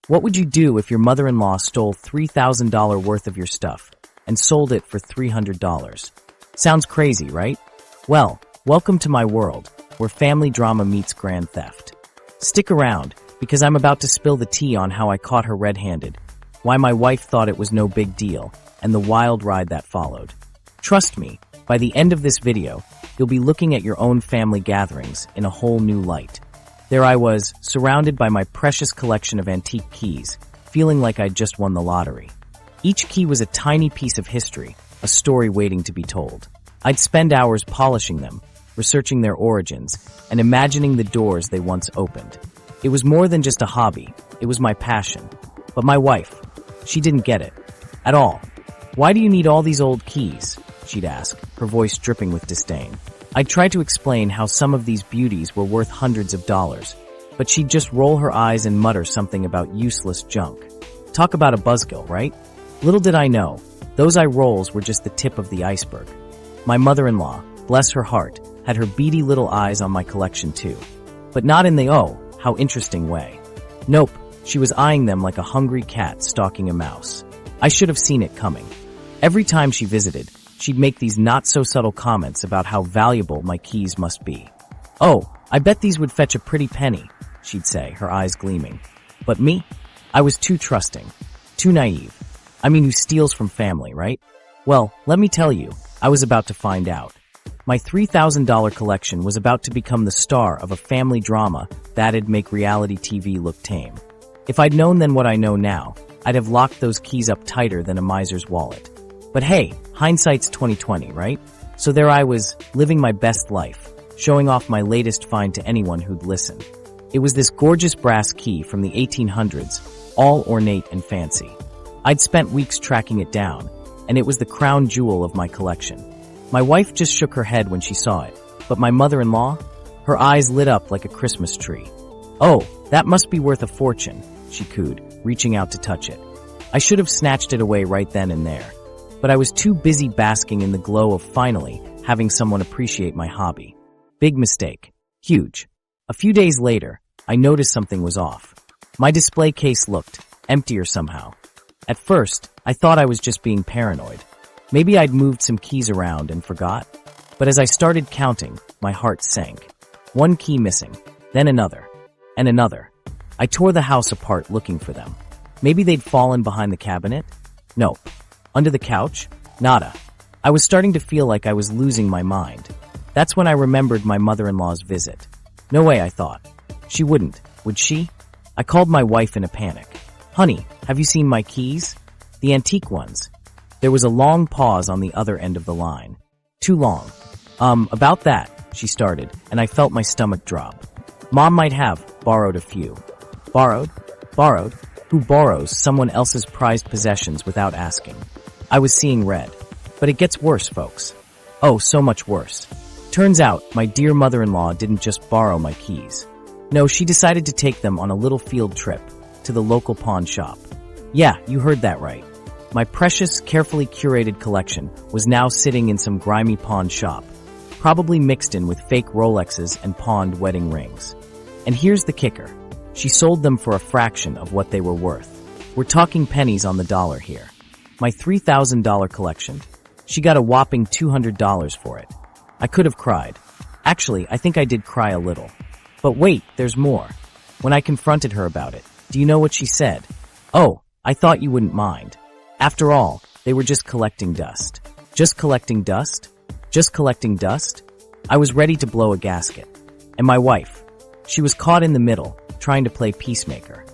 What would you do if your mother-in-law stole $3,000 worth of your stuff and sold it for $300? Sounds crazy, right? Well, welcome to my world, where family drama meets grand theft. Stick around, because I'm about to spill the tea on how I caught her red-handed, why my wife thought it was no big deal, and the wild ride that followed. Trust me, by the end of this video, you'll be looking at your own family gatherings in a whole new light. There I was, surrounded by my precious collection of antique keys, feeling like I'd just won the lottery. Each key was a tiny piece of history, a story waiting to be told. I'd spend hours polishing them, researching their origins, and imagining the doors they once opened. It was more than just a hobby, it was my passion. But my wife, she didn't get it. At all. "Why do you need all these old keys?" she'd ask, her voice dripping with disdain. I'd try to explain how some of these beauties were worth hundreds of dollars, but she'd just roll her eyes and mutter something about useless junk. Talk about a buzzkill, right? Little did I know, those eye rolls were just the tip of the iceberg. My mother-in-law, bless her heart, had her beady little eyes on my collection too. But not in the "oh, how interesting" way. Nope, she was eyeing them like a hungry cat stalking a mouse. I should have seen it coming. Every time she visited, she'd make these not-so-subtle comments about how valuable my keys must be. "Oh, I bet these would fetch a pretty penny," she'd say, her eyes gleaming. But me? I was too trusting, too naive. I mean, who steals from family, right? Well, let me tell you, I was about to find out. My $3,000 collection was about to become the star of a family drama that'd make reality TV look tame. If I'd known then what I know now, I'd have locked those keys up tighter than a miser's wallet. But hey, hindsight's 20/20, right? So there I was, living my best life, showing off my latest find to anyone who'd listen. It was this gorgeous brass key from the 1800s, all ornate and fancy. I'd spent weeks tracking it down, and it was the crown jewel of my collection. My wife just shook her head when she saw it, but my mother-in-law? Her eyes lit up like a Christmas tree. "Oh, that must be worth a fortune," she cooed, reaching out to touch it. I should have snatched it away right then and there. But I was too busy basking in the glow of finally having someone appreciate my hobby. Big mistake. Huge. A few days later, I noticed something was off. My display case looked emptier somehow. At first, I thought I was just being paranoid. Maybe I'd moved some keys around and forgot. But as I started counting, my heart sank. One key missing, then another, and another. I tore the house apart looking for them. Maybe they'd fallen behind the cabinet? Nope. Under the couch? Nada. I was starting to feel like I was losing my mind. That's when I remembered my mother-in-law's visit. No way, I thought. She wouldn't, would she? I called my wife in a panic. "Honey, have you seen my keys? The antique ones." There was a long pause on the other end of the line. Too long. About that, she started, and I felt my stomach drop. Mom might have borrowed a few. Borrowed? Borrowed? Who borrows someone else's prized possessions without asking? I was seeing red. But it gets worse, folks. Oh, so much worse. Turns out, my dear mother-in-law didn't just borrow my keys. No, she decided to take them on a little field trip to the local pawn shop. Yeah, you heard that right. My precious, carefully curated collection was now sitting in some grimy pawn shop, probably mixed in with fake Rolexes and pawned wedding rings. And here's the kicker. She sold them for a fraction of what they were worth. We're talking pennies on the dollar here. My $3,000 collection? She got a whopping $200 for it. I could have cried. Actually, I think I did cry a little. But wait, there's more. When I confronted her about it, do you know what she said? "Oh, I thought you wouldn't mind. After all, they were just collecting dust." Just collecting dust? Just collecting dust? I was ready to blow a gasket. And my wife? She was caught in the middle, trying to play peacemaker.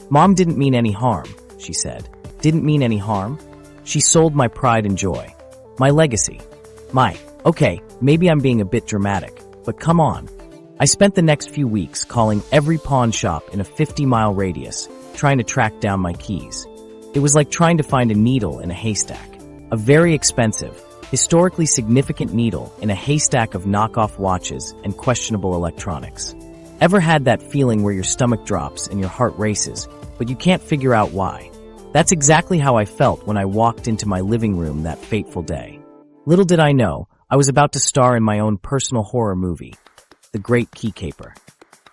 "Mom didn't mean any harm," she said. "Didn't mean any harm?" She sold my pride and joy. My legacy. Okay, maybe I'm being a bit dramatic, but come on. I spent the next few weeks calling every pawn shop in a 50-mile radius, trying to track down my keys. It was like trying to find a needle in a haystack. A very expensive, historically significant needle in a haystack of knockoff watches and questionable electronics. Ever had that feeling where your stomach drops and your heart races, but you can't figure out why? That's exactly how I felt when I walked into my living room that fateful day. Little did I know, I was about to star in my own personal horror movie, The Great Key Caper.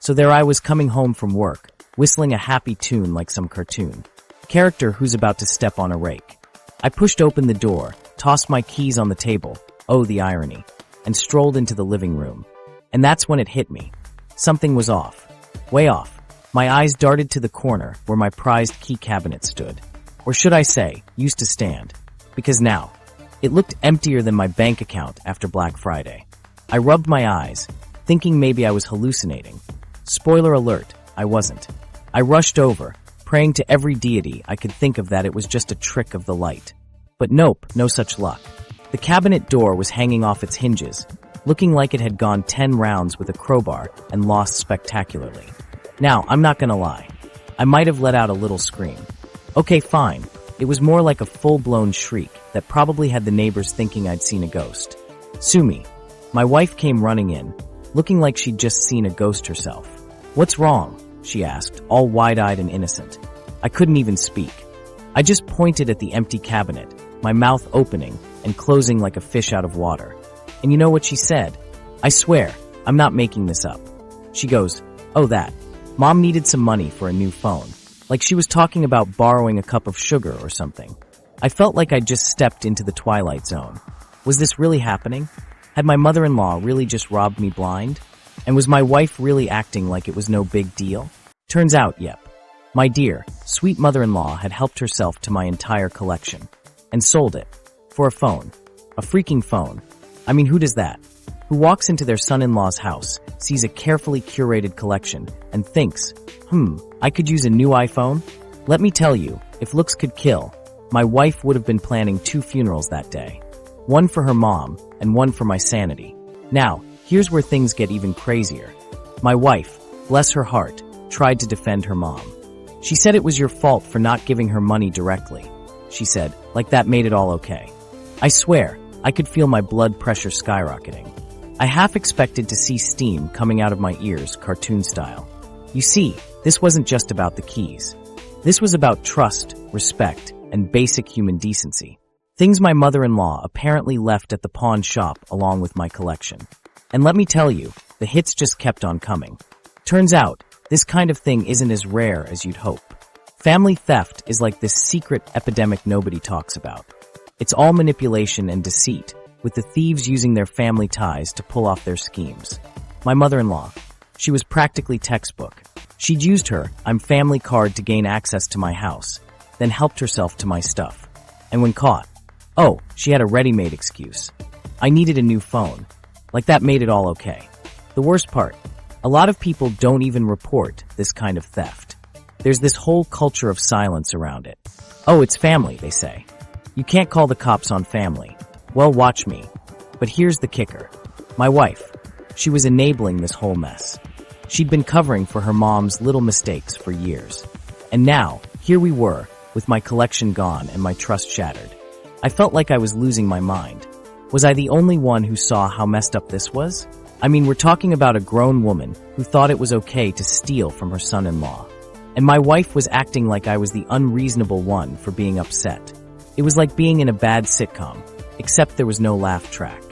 So there I was coming home from work, whistling a happy tune like some cartoon character who's about to step on a rake. I pushed open the door, tossed my keys on the table, oh the irony, and strolled into the living room. And that's when it hit me. Something was off. Way off. My eyes darted to the corner where my prized key cabinet stood. Or should I say, used to stand. Because now, it looked emptier than my bank account after Black Friday. I rubbed my eyes, thinking maybe I was hallucinating. Spoiler alert, I wasn't. I rushed over, praying to every deity I could think of that it was just a trick of the light. But nope, no such luck. The cabinet door was hanging off its hinges, looking like it had gone 10 rounds with a crowbar and lost spectacularly. Now, I'm not gonna lie. I might have let out a little scream. Okay, fine. It was more like a full-blown shriek that probably had the neighbors thinking I'd seen a ghost. Sue me. My wife came running in, looking like she'd just seen a ghost herself. What's wrong? She asked, all wide-eyed and innocent. I couldn't even speak. I just pointed at the empty cabinet, my mouth opening and closing like a fish out of water. And you know what she said? I swear, I'm not making this up. She goes, oh that. Mom needed some money for a new phone. Like she was talking about borrowing a cup of sugar or something. I felt like I'd just stepped into the Twilight Zone. Was this really happening? Had my mother-in-law really just robbed me blind? And was my wife really acting like it was no big deal? Turns out, yep. My dear, sweet mother-in-law had helped herself to my entire collection. And sold it. For a phone. A freaking phone. I mean, who does that? Who walks into their son-in-law's house, sees a carefully curated collection, and thinks, I could use a new iPhone? Let me tell you, if looks could kill, my wife would have been planning 2 funerals that day. One for her mom, and one for my sanity. Now, here's where things get even crazier. My wife, bless her heart, tried to defend her mom. She said it was your fault for not giving her money directly. She said, like that made it all okay. I swear, I could feel my blood pressure skyrocketing. I half expected to see steam coming out of my ears, cartoon style. You see, this wasn't just about the keys. This was about trust, respect, and basic human decency. Things my mother-in-law apparently left at the pawn shop along with my collection. And let me tell you, the hits just kept on coming. Turns out, this kind of thing isn't as rare as you'd hope. Family theft is like this secret epidemic nobody talks about. It's all manipulation and deceit, with the thieves using their family ties to pull off their schemes. My mother-in-law, she was practically textbook. She'd used her "I'm family" card to gain access to my house, then helped herself to my stuff. And when caught, she had a ready-made excuse. I needed a new phone. Like that made it all okay. The worst part, a lot of people don't even report this kind of theft. There's this whole culture of silence around it. Oh, it's family, they say. You can't call the cops on family. Well, watch me. But here's the kicker. My wife, she was enabling this whole mess. She'd been covering for her mom's little mistakes for years. And now, here we were, with my collection gone and my trust shattered. I felt like I was losing my mind. Was I the only one who saw how messed up this was? I mean, we're talking about a grown woman who thought it was okay to steal from her son-in-law. And my wife was acting like I was the unreasonable one for being upset. It was like being in a bad sitcom, except there was no laugh track.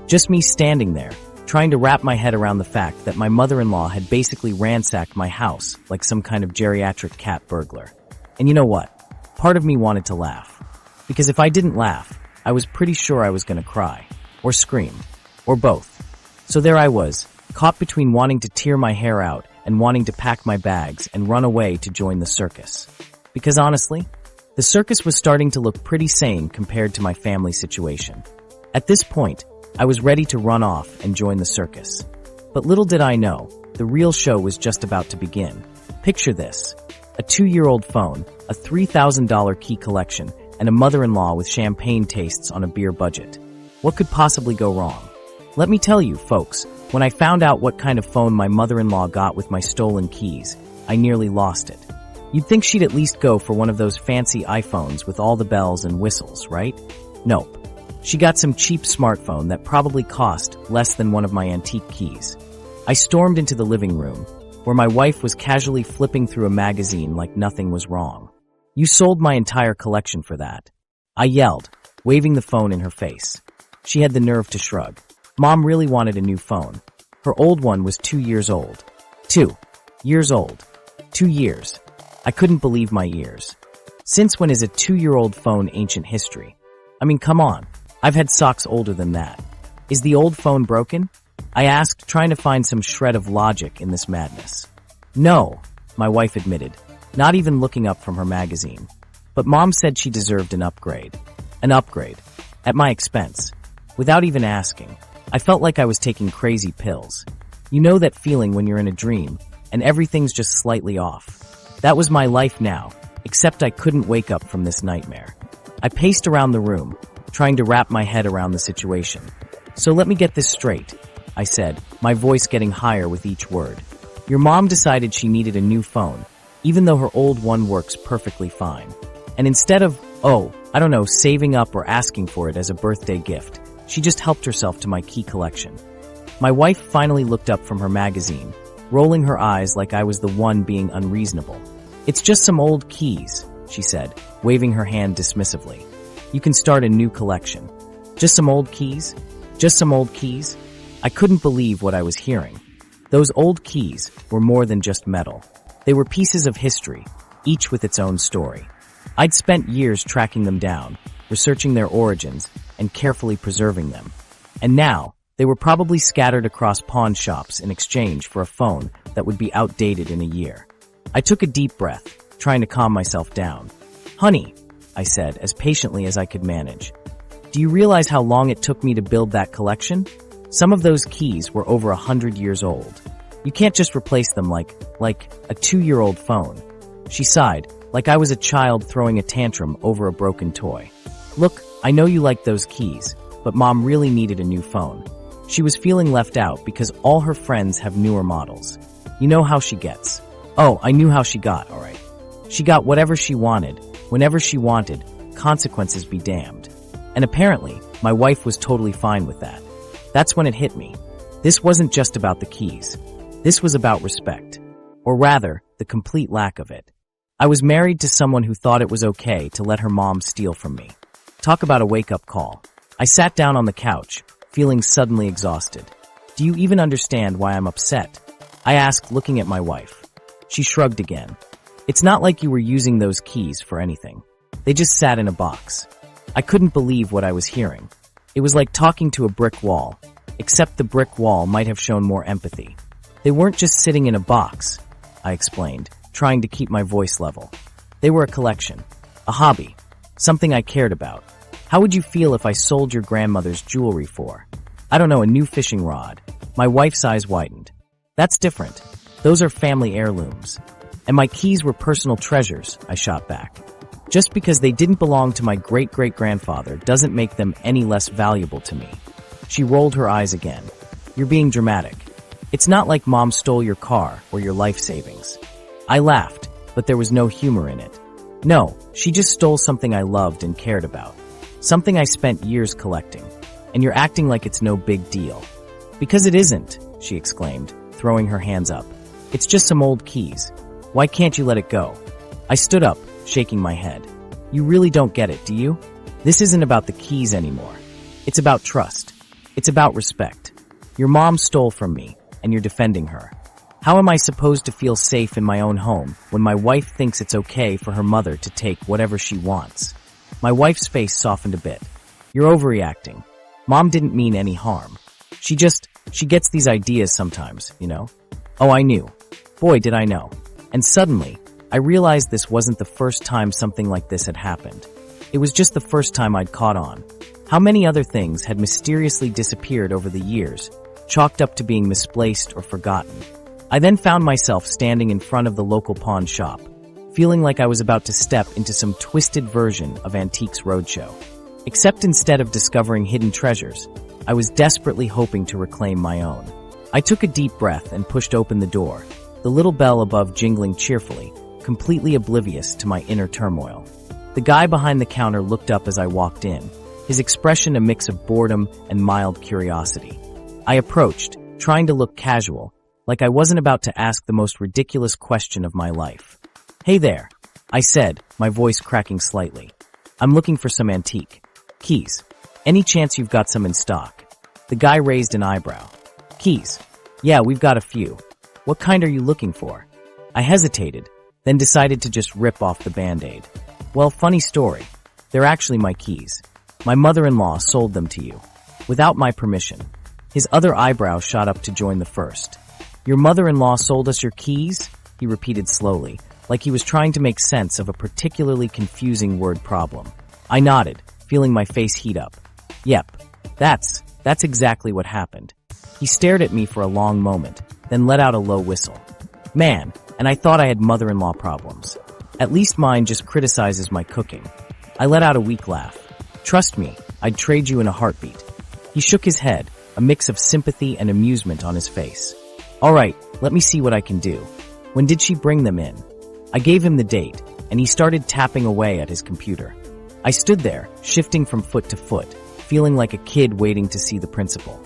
Just me standing there, trying to wrap my head around the fact that my mother-in-law had basically ransacked my house like some kind of geriatric cat burglar. And you know what? Part of me wanted to laugh. Because if I didn't laugh, I was pretty sure I was gonna cry. Or scream. Or both. So there I was, caught between wanting to tear my hair out and wanting to pack my bags and run away to join the circus. Because honestly, the circus was starting to look pretty sane compared to my family situation. At this point, I was ready to run off and join the circus. But little did I know, the real show was just about to begin. Picture this. A 2-year-old phone, a $3,000 key collection, and a mother-in-law with champagne tastes on a beer budget. What could possibly go wrong? Let me tell you, folks, when I found out what kind of phone my mother-in-law got with my stolen keys, I nearly lost it. You'd think she'd at least go for one of those fancy iPhones with all the bells and whistles, right? Nope. She got some cheap smartphone that probably cost less than one of my antique keys. I stormed into the living room, where my wife was casually flipping through a magazine like nothing was wrong. You sold my entire collection for that. I yelled, waving the phone in her face. She had the nerve to shrug. Mom really wanted a new phone. Her old one was 2 years old. 2 years old. 2 years. I couldn't believe my ears. Since when is a 2-year-old phone ancient history? I mean, come on. I've had socks older than that. Is the old phone broken? I asked, trying to find some shred of logic in this madness. No, my wife admitted, not even looking up from her magazine. But Mom said she deserved an upgrade. An upgrade. At my expense. Without even asking. I felt like I was taking crazy pills. You know that feeling when you're in a dream, and everything's just slightly off. That was my life now, except I couldn't wake up from this nightmare. I paced around the room, trying to wrap my head around the situation. So let me get this straight, I said, my voice getting higher with each word. Your mom decided she needed a new phone, even though her old one works perfectly fine. And instead of, saving up or asking for it as a birthday gift, she just helped herself to my key collection. My wife finally looked up from her magazine, rolling her eyes like I was the one being unreasonable. It's just some old keys, she said, waving her hand dismissively. You can start a new collection. Just some old keys? Just some old keys? I couldn't believe what I was hearing. Those old keys were more than just metal. They were pieces of history, each with its own story. I'd spent years tracking them down, researching their origins, and carefully preserving them. And now, they were probably scattered across pawn shops in exchange for a phone that would be outdated in a year. I took a deep breath, trying to calm myself down. Honey, I said, as patiently as I could manage. Do you realize how long it took me to build that collection? Some of those keys were over 100 years old. You can't just replace them like a 2-year-old phone. She sighed, like I was a child throwing a tantrum over a broken toy. Look, I know you like those keys, but Mom really needed a new phone. She was feeling left out because all her friends have newer models. You know how she gets. Oh, I knew how she got, all right. She got whatever she wanted, whenever she wanted, consequences be damned. And apparently, my wife was totally fine with that. That's when it hit me. This wasn't just about the keys. This was about respect. Or rather, the complete lack of it. I was married to someone who thought it was okay to let her mom steal from me. Talk about a wake-up call. I sat down on the couch, feeling suddenly exhausted. Do you even understand why I'm upset? I asked, looking at my wife. She shrugged again. It's not like you were using those keys for anything. They just sat in a box. I couldn't believe what I was hearing. It was like talking to a brick wall, except the brick wall might have shown more empathy. They weren't just sitting in a box, I explained, trying to keep my voice level. They were a collection, a hobby, something I cared about. How would you feel if I sold your grandmother's jewelry for? I don't know, a new fishing rod. My wife's eyes widened. That's different. Those are family heirlooms. And my keys were personal treasures, I shot back. Just because they didn't belong to my great-great-grandfather doesn't make them any less valuable to me. She rolled her eyes again. You're being dramatic. It's not like Mom stole your car or your life savings. I laughed, but there was no humor in it. No, she just stole something I loved and cared about. Something I spent years collecting. And you're acting like it's no big deal. Because it isn't, she exclaimed, throwing her hands up. It's just some old keys. Why can't you let it go? I stood up, shaking my head. You really don't get it, do you? This isn't about the keys anymore. It's about trust. It's about respect. Your mom stole from me, and you're defending her. How am I supposed to feel safe in my own home when my wife thinks it's okay for her mother to take whatever she wants? My wife's face softened a bit. You're overreacting. Mom didn't mean any harm. She gets these ideas sometimes, you know? Oh, I knew. Boy, did I know. And suddenly, I realized this wasn't the first time something like this had happened. It was just the first time I'd caught on. How many other things had mysteriously disappeared over the years, chalked up to being misplaced or forgotten? I then found myself standing in front of the local pawn shop, feeling like I was about to step into some twisted version of Antiques Roadshow. Except instead of discovering hidden treasures, I was desperately hoping to reclaim my own. I took a deep breath and pushed open the door, the little bell above jingling cheerfully, completely oblivious to my inner turmoil. The guy behind the counter looked up as I walked in, his expression a mix of boredom and mild curiosity. I approached, trying to look casual, like I wasn't about to ask the most ridiculous question of my life. Hey there, I said, my voice cracking slightly. I'm looking for some antique keys. Any chance you've got some in stock? The guy raised an eyebrow. Keys? Yeah, we've got a few. What kind are you looking for? I hesitated, then decided to just rip off the Band-Aid. Well, funny story. They're actually my keys. My mother-in-law sold them to you. Without my permission. His other eyebrow shot up to join the first. Your mother-in-law sold us your keys? He repeated slowly, like he was trying to make sense of a particularly confusing word problem. I nodded, feeling my face heat up. Yep, that's exactly what happened. He stared at me for a long moment, then let out a low whistle. Man, and I thought I had mother-in-law problems. At least mine just criticizes my cooking. I let out a weak laugh. Trust me, I'd trade you in a heartbeat. He shook his head, a mix of sympathy and amusement on his face. All right, let me see what I can do. When did she bring them in? I gave him the date, and he started tapping away at his computer. I stood there, shifting from foot to foot, feeling like a kid waiting to see the principal.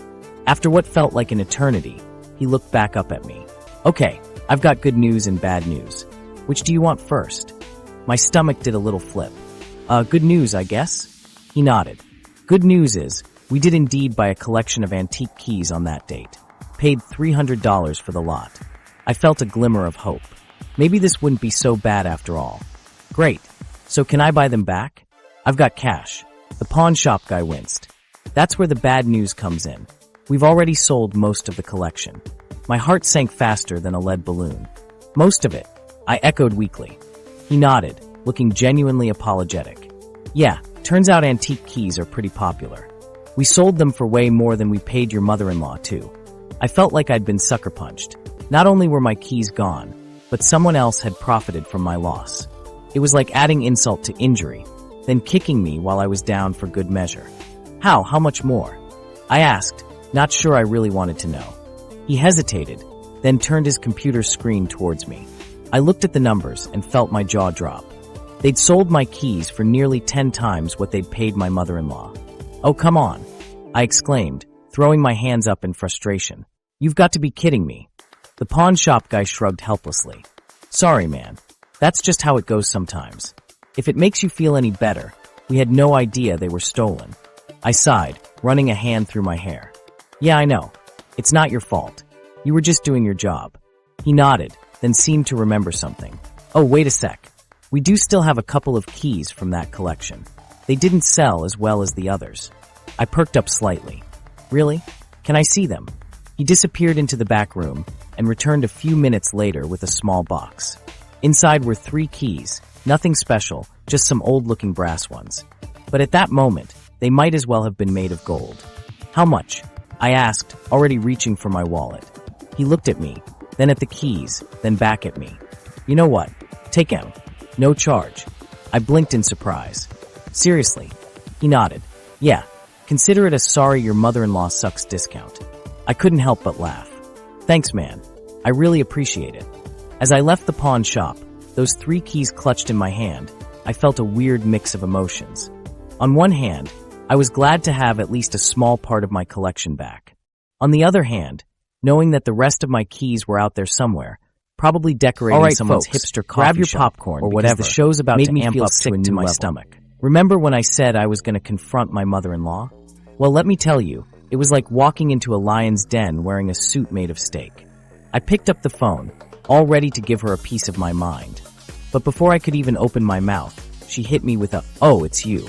After what felt like an eternity, he looked back up at me. Okay, I've got good news and bad news. Which do you want first? My stomach did a little flip. Good news, I guess? He nodded. Good news is, we did indeed buy a collection of antique keys on that date. Paid $300 for the lot. I felt a glimmer of hope. Maybe this wouldn't be so bad after all. Great. So can I buy them back? I've got cash. The pawn shop guy winced. That's where the bad news comes in. We've already sold most of the collection. My heart sank faster than a lead balloon. Most of it, I echoed weakly. He nodded, looking genuinely apologetic. Yeah, turns out antique keys are pretty popular. We sold them for way more than we paid your mother-in-law, too. I felt like I'd been sucker punched. Not only were my keys gone, but someone else had profited from my loss. It was like adding insult to injury, then kicking me while I was down for good measure. How much more? I asked, not sure I really wanted to know. He hesitated, then turned his computer screen towards me. I looked at the numbers and felt my jaw drop. They'd sold my keys for nearly 10 times what they'd paid my mother-in-law. Oh, come on, I exclaimed, throwing my hands up in frustration. You've got to be kidding me. The pawn shop guy shrugged helplessly. Sorry, man. That's just how it goes sometimes. If it makes you feel any better, we had no idea they were stolen. I sighed, running a hand through my hair. Yeah, I know. It's not your fault. You were just doing your job. He nodded, then seemed to remember something. Oh, wait a sec. We do still have a couple of keys from that collection. They didn't sell as well as the others. I perked up slightly. Really? Can I see them? He disappeared into the back room and returned a few minutes later with a small box. Inside were 3 keys, nothing special, just some old-looking brass ones. But at that moment, they might as well have been made of gold. How much? I asked, already reaching for my wallet. He looked at me, then at the keys, then back at me. You know what? Take 'em. No charge. I blinked in surprise. Seriously? He nodded. Yeah, consider it a sorry your mother-in-law sucks discount. I couldn't help but laugh. Thanks, man. I really appreciate it. As I left the pawn shop, those 3 keys clutched in my hand, I felt a weird mix of emotions. On one hand, I was glad to have at least a small part of my collection back. On the other hand, knowing that the rest of my keys were out there somewhere, probably decorating someone's hipster coffee grab your shop popcorn or whatever, because the show's about made to me amp feel up sick to a to new my level. stomach. Remember when I said I was going to confront my mother-in-law? Well, let me tell you, it was like walking into a lion's den wearing a suit made of steak. I picked up the phone, all ready to give her a piece of my mind. But before I could even open my mouth, she hit me with a, "Oh, it's you."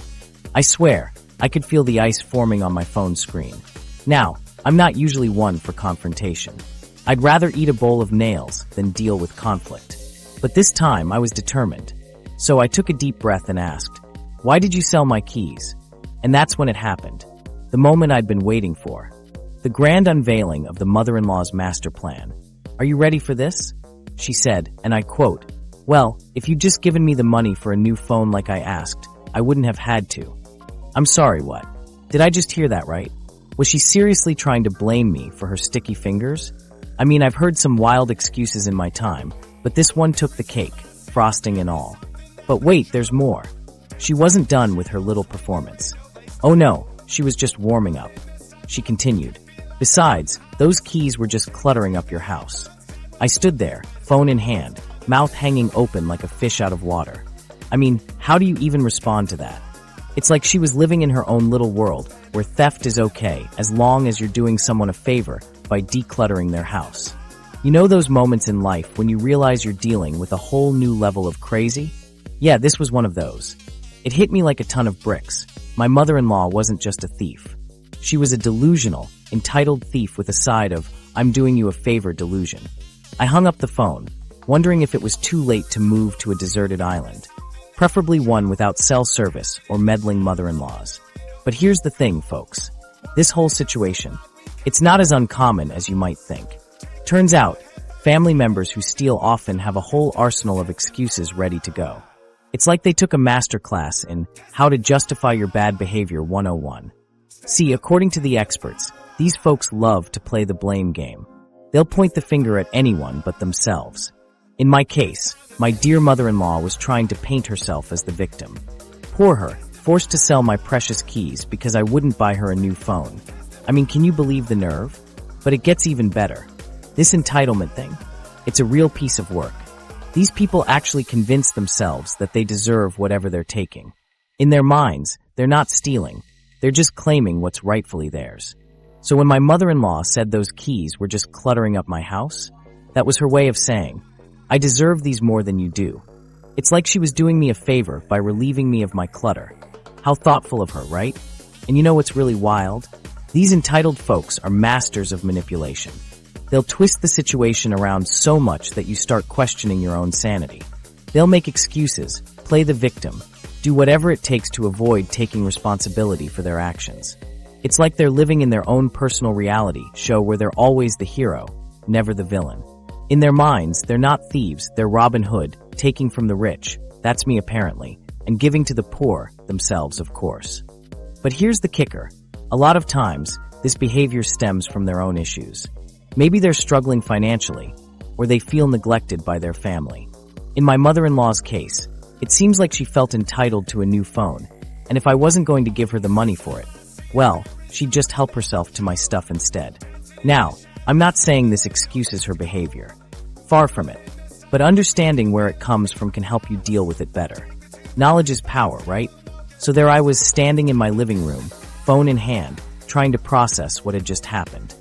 I swear, I could feel the ice forming on my phone screen. Now, I'm not usually one for confrontation. I'd rather eat a bowl of nails than deal with conflict. But this time, I was determined. So I took a deep breath and asked, "Why did you sell my keys?" And that's when it happened. The moment I'd been waiting for. The grand unveiling of the mother-in-law's master plan. "Are you ready for this?" She said, and I quote, "Well, if you'd just given me the money for a new phone like I asked, I wouldn't have had to." I'm sorry, what? Did I just hear that right? Was she seriously trying to blame me for her sticky fingers? I mean, I've heard some wild excuses in my time, but this one took the cake, frosting and all. But wait, there's more. She wasn't done with her little performance. Oh no, she was just warming up. She continued. Besides, those keys were just cluttering up your house. I stood there, phone in hand, mouth hanging open like a fish out of water. I mean, how do you even respond to that? It's like she was living in her own little world where theft is okay as long as you're doing someone a favor by decluttering their house. You know those moments in life when you realize you're dealing with a whole new level of crazy? Yeah, this was one of those. It hit me like a ton of bricks. My mother-in-law wasn't just a thief. She was a delusional, entitled thief with a side of, I'm doing you a favor delusion. I hung up the phone, wondering if it was too late to move to a deserted island, preferably one without cell service or meddling mother-in-laws. But here's the thing, folks. This whole situation, it's not as uncommon as you might think. Turns out, family members who steal often have a whole arsenal of excuses ready to go. It's like they took a master class in How to Justify Your Bad Behavior 101. See, according to the experts, these folks love to play the blame game. They'll point the finger at anyone but themselves. In my case, my dear mother-in-law was trying to paint herself as the victim. Poor her, forced to sell my precious keys because I wouldn't buy her a new phone. I mean, can you believe the nerve? But it gets even better. This entitlement thing, it's a real piece of work. These people actually convince themselves that they deserve whatever they're taking. In their minds, they're not stealing. They're just claiming what's rightfully theirs. So when my mother-in-law said those keys were just cluttering up my house, that was her way of saying, I deserve these more than you do. It's like she was doing me a favor by relieving me of my clutter. How thoughtful of her, right? And you know what's really wild? These entitled folks are masters of manipulation. They'll twist the situation around so much that you start questioning your own sanity. They'll make excuses, play the victim, do whatever it takes to avoid taking responsibility for their actions. It's like they're living in their own personal reality show where they're always the hero, never the villain. In their minds, they're not thieves, they're Robin Hood, taking from the rich, that's me apparently, and giving to the poor, themselves of course. But here's the kicker. A lot of times, this behavior stems from their own issues. Maybe they're struggling financially, or they feel neglected by their family. In my mother-in-law's case, it seems like she felt entitled to a new phone, and if I wasn't going to give her the money for it, well, she'd just help herself to my stuff instead. Now, I'm not saying this excuses her behavior. Far from it. But understanding where it comes from can help you deal with it better. Knowledge is power, right? So there I was standing in my living room, phone in hand, trying to process what had just happened.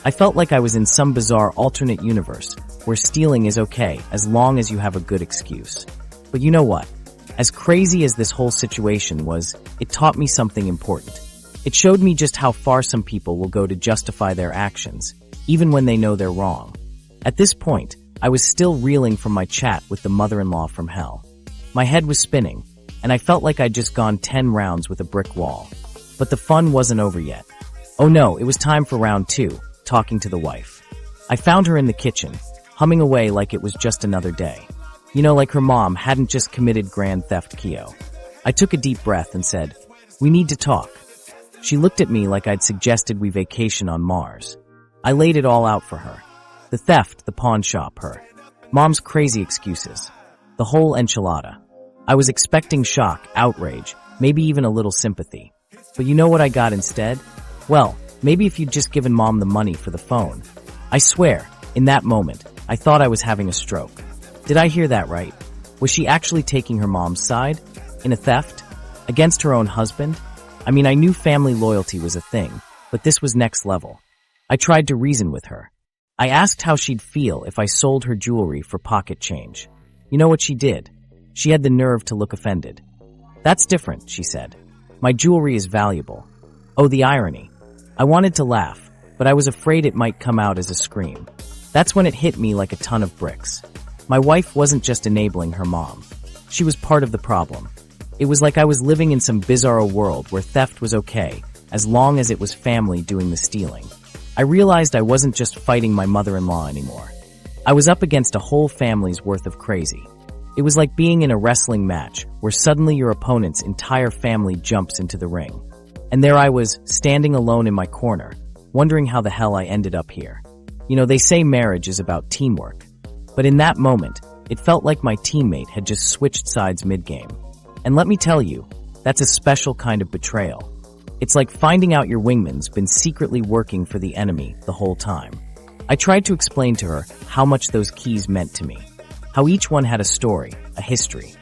I felt like I was in some bizarre alternate universe where stealing is okay as long as you have a good excuse. But you know what? As crazy as this whole situation was, it taught me something important. It showed me just how far some people will go to justify their actions, even when they know they're wrong. At this point, I was still reeling from my chat with the mother-in-law from hell. My head was spinning, and I felt like I'd just gone 10 rounds with a brick wall. But the fun wasn't over yet. Oh no, it was time for round 2, talking to the wife. I found her in the kitchen, humming away like it was just another day. You know, like her mom hadn't just committed grand theft Keo. I took a deep breath and said, "We need to talk." She looked at me like I'd suggested we vacation on Mars. I laid it all out for her. The theft, the pawn shop, her mom's crazy excuses. The whole enchilada. I was expecting shock, outrage, maybe even a little sympathy. But you know what I got instead? Well, maybe if you'd just given Mom the money for the phone. I swear, in that moment, I thought I was having a stroke. Did I hear that right? Was she actually taking her mom's side? In a theft? Against her own husband? I mean, I knew family loyalty was a thing, but this was next level. I tried to reason with her. I asked how she'd feel if I sold her jewelry for pocket change. You know what she did? She had the nerve to look offended. "That's different," she said. "My jewelry is valuable." Oh, the irony. I wanted to laugh, but I was afraid it might come out as a scream. That's when it hit me like a ton of bricks. My wife wasn't just enabling her mom. She was part of the problem. It was like I was living in some bizarro world where theft was okay, as long as it was family doing the stealing. I realized I wasn't just fighting my mother-in-law anymore. I was up against a whole family's worth of crazy. It was like being in a wrestling match where suddenly your opponent's entire family jumps into the ring. And there I was, standing alone in my corner, wondering how the hell I ended up here. You know, they say marriage is about teamwork. But in that moment, it felt like my teammate had just switched sides mid-game. And let me tell you, that's a special kind of betrayal. It's like finding out your wingman's been secretly working for the enemy the whole time. I tried to explain to her how much those keys meant to me, how each one had a story, a history.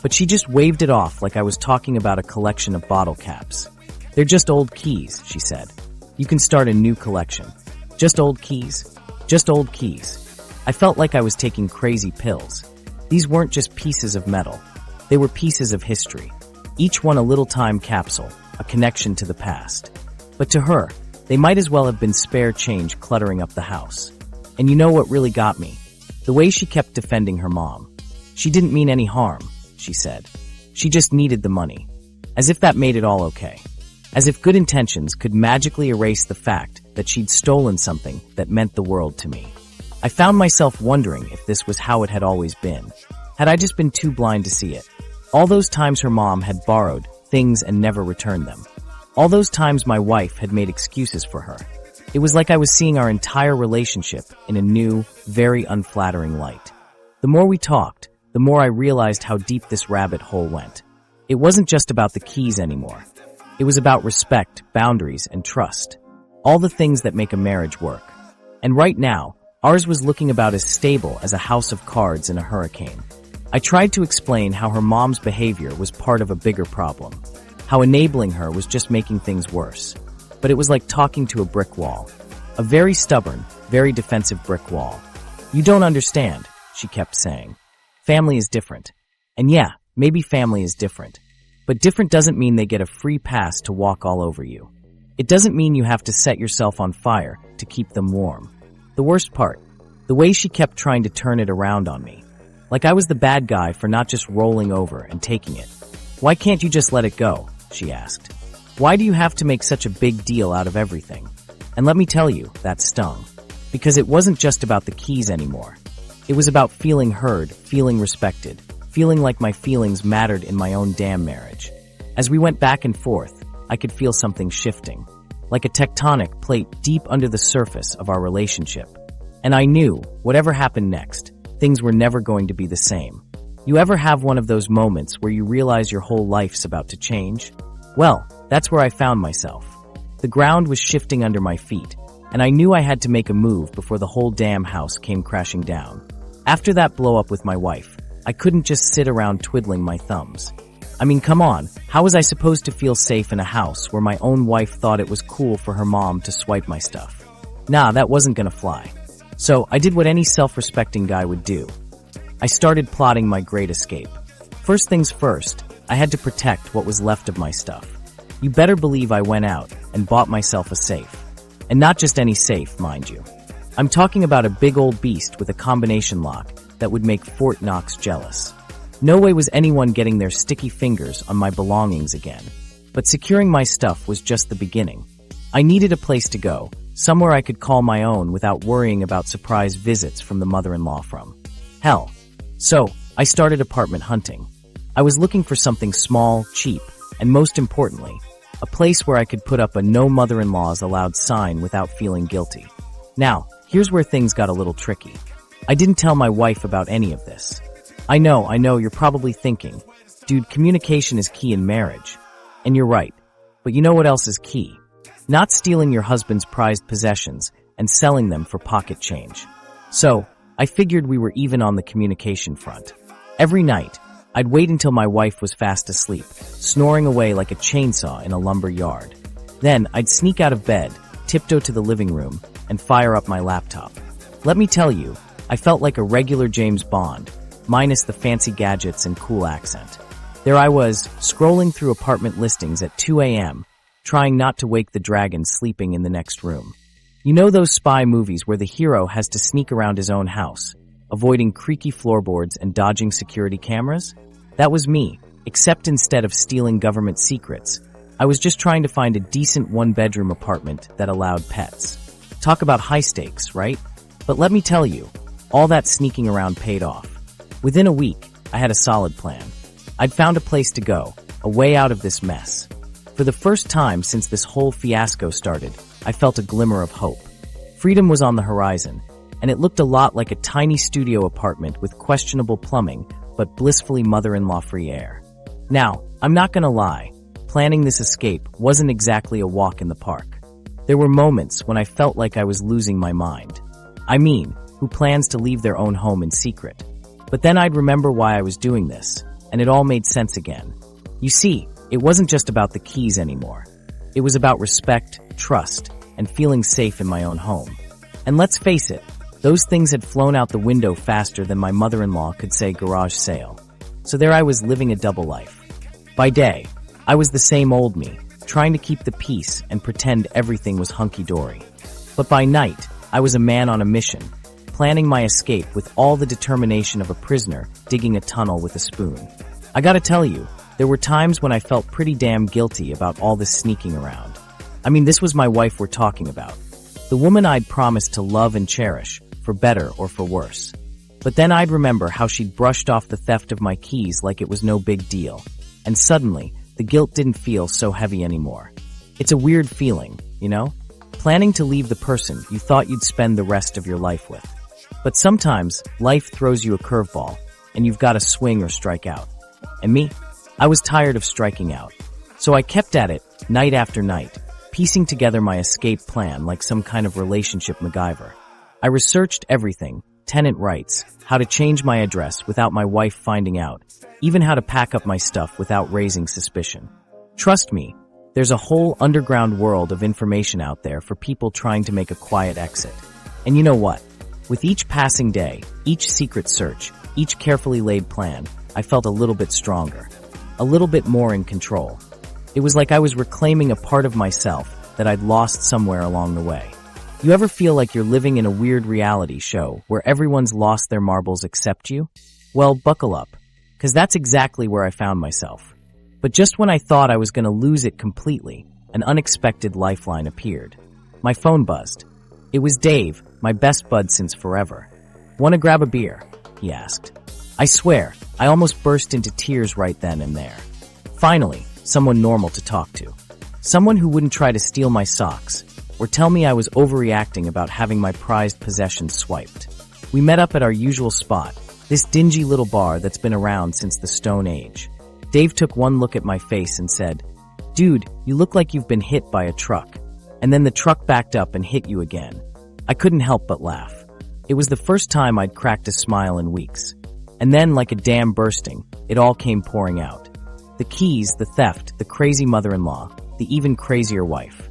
But she just waved it off like I was talking about a collection of bottle caps. "They're just old keys," she said. "You can start a new collection. Just old keys. Just old keys." I felt like I was taking crazy pills. These weren't just pieces of metal. They were pieces of history. Each one a little time capsule, a connection to the past. But to her, they might as well have been spare change cluttering up the house. And you know what really got me? The way she kept defending her mom. She didn't mean any harm, she said. She just needed the money. As if that made it all okay. As if good intentions could magically erase the fact that she'd stolen something that meant the world to me. I found myself wondering if this was how it had always been. Had I just been too blind to see it? All those times her mom had borrowed things and never returned them. All those times my wife had made excuses for her. It was like I was seeing our entire relationship in a new, very unflattering light. The more we talked, the more I realized how deep this rabbit hole went. It wasn't just about the keys anymore. It was about respect, boundaries, and trust. All the things that make a marriage work. And right now, ours was looking about as stable as a house of cards in a hurricane. I tried to explain how her mom's behavior was part of a bigger problem. How enabling her was just making things worse. But it was like talking to a brick wall. A very stubborn, very defensive brick wall. You don't understand, she kept saying. Family is different. And yeah, maybe family is different. But different doesn't mean they get a free pass to walk all over you. It doesn't mean you have to set yourself on fire to keep them warm. The worst part, the way she kept trying to turn it around on me. Like I was the bad guy for not just rolling over and taking it. Why can't you just let it go? She asked. Why do you have to make such a big deal out of everything? And let me tell you, that stung. Because it wasn't just about the keys anymore. It was about feeling heard, feeling respected, feeling like my feelings mattered in my own damn marriage. As we went back and forth, I could feel something shifting. Like a tectonic plate deep under the surface of our relationship. And I knew, whatever happened next, things were never going to be the same. You ever have one of those moments where you realize your whole life's about to change? Well, that's where I found myself. The ground was shifting under my feet, and I knew I had to make a move before the whole damn house came crashing down. After that blow-up with my wife, I couldn't just sit around twiddling my thumbs. I mean, come on, how was I supposed to feel safe in a house where my own wife thought it was cool for her mom to swipe my stuff? Nah, that wasn't gonna fly. So I did what any self-respecting guy would do. I started plotting my great escape. First things first, I had to protect what was left of my stuff. You better believe I went out and bought myself a safe. And not just any safe, mind you. I'm talking about a big old beast with a combination lock that would make Fort Knox jealous. No way was anyone getting their sticky fingers on my belongings again. But securing my stuff was just the beginning. I needed a place to go, somewhere I could call my own without worrying about surprise visits from the mother-in-law from hell. So, I started apartment hunting. I was looking for something small, cheap, and most importantly, a place where I could put up a no mother-in-laws allowed sign without feeling guilty. Now, here's where things got a little tricky. I didn't tell my wife about any of this. I know, you're probably thinking, dude, communication is key in marriage. And you're right. But you know what else is key? Not stealing your husband's prized possessions and selling them for pocket change. So, I figured we were even on the communication front. Every night, I'd wait until my wife was fast asleep, snoring away like a chainsaw in a lumber yard. Then, I'd sneak out of bed, tiptoe to the living room, and fire up my laptop. Let me tell you, I felt like a regular James Bond, minus the fancy gadgets and cool accent. There I was, scrolling through apartment listings at 2 a.m., trying not to wake the dragon sleeping in the next room. You know those spy movies where the hero has to sneak around his own house, avoiding creaky floorboards and dodging security cameras? That was me, except instead of stealing government secrets, I was just trying to find a decent one-bedroom apartment that allowed pets. Talk about high stakes, right? But let me tell you, all that sneaking around paid off. Within a week, I had a solid plan. I'd found a place to go, a way out of this mess. For the first time since this whole fiasco started, I felt a glimmer of hope. Freedom was on the horizon, and it looked a lot like a tiny studio apartment with questionable plumbing, but blissfully mother-in-law free air. Now, I'm not gonna lie, planning this escape wasn't exactly a walk in the park. There were moments when I felt like I was losing my mind. I mean, who plans to leave their own home in secret? But then I'd remember why I was doing this, and it all made sense again. You see, it wasn't just about the keys anymore. It was about respect, trust, and feeling safe in my own home. And let's face it, Those things had flown out the window faster than my mother-in-law could say garage sale. So there I was living a double life. By day, I was the same old me, trying to keep the peace and pretend everything was hunky-dory. But by night, I was a man on a mission, planning my escape with all the determination of a prisoner digging a tunnel with a spoon. I gotta tell you, there were times when I felt pretty damn guilty about all this sneaking around. I mean, this was my wife we're talking about. The woman I'd promised to love and cherish, for better or for worse. But then I'd remember how she'd brushed off the theft of my keys like it was no big deal. And suddenly, the guilt didn't feel so heavy anymore. It's a weird feeling, you know? Planning to leave the person you thought you'd spend the rest of your life with. But sometimes, life throws you a curveball, and you've got to swing or strike out. And me? I was tired of striking out. So I kept at it, night after night, piecing together my escape plan like some kind of relationship MacGyver. I researched everything, tenant rights, how to change my address without my wife finding out, even how to pack up my stuff without raising suspicion. Trust me, there's a whole underground world of information out there for people trying to make a quiet exit. And you know what? With each passing day, each secret search, each carefully laid plan, I felt a little bit stronger, a little bit more in control. It was like I was reclaiming a part of myself that I'd lost somewhere along the way. You ever feel like you're living in a weird reality show where everyone's lost their marbles except you? Well, buckle up, because that's exactly where I found myself. But just when I thought I was going to lose it completely, an unexpected lifeline appeared. My phone buzzed. It was Dave, my best bud since forever. "Want to grab a beer?" he asked. I swear, I almost burst into tears right then and there. Finally, someone normal to talk to. Someone who wouldn't try to steal my socks, or tell me I was overreacting about having my prized possessions swiped. We met up at our usual spot, this dingy little bar that's been around since the Stone Age. Dave took one look at my face and said, "Dude, you look like you've been hit by a truck." And then the truck backed up and hit you again. I couldn't help but laugh. It was the first time I'd cracked a smile in weeks. And then, like a dam bursting, it all came pouring out. The keys, the theft, the crazy mother-in-law, the even crazier wife.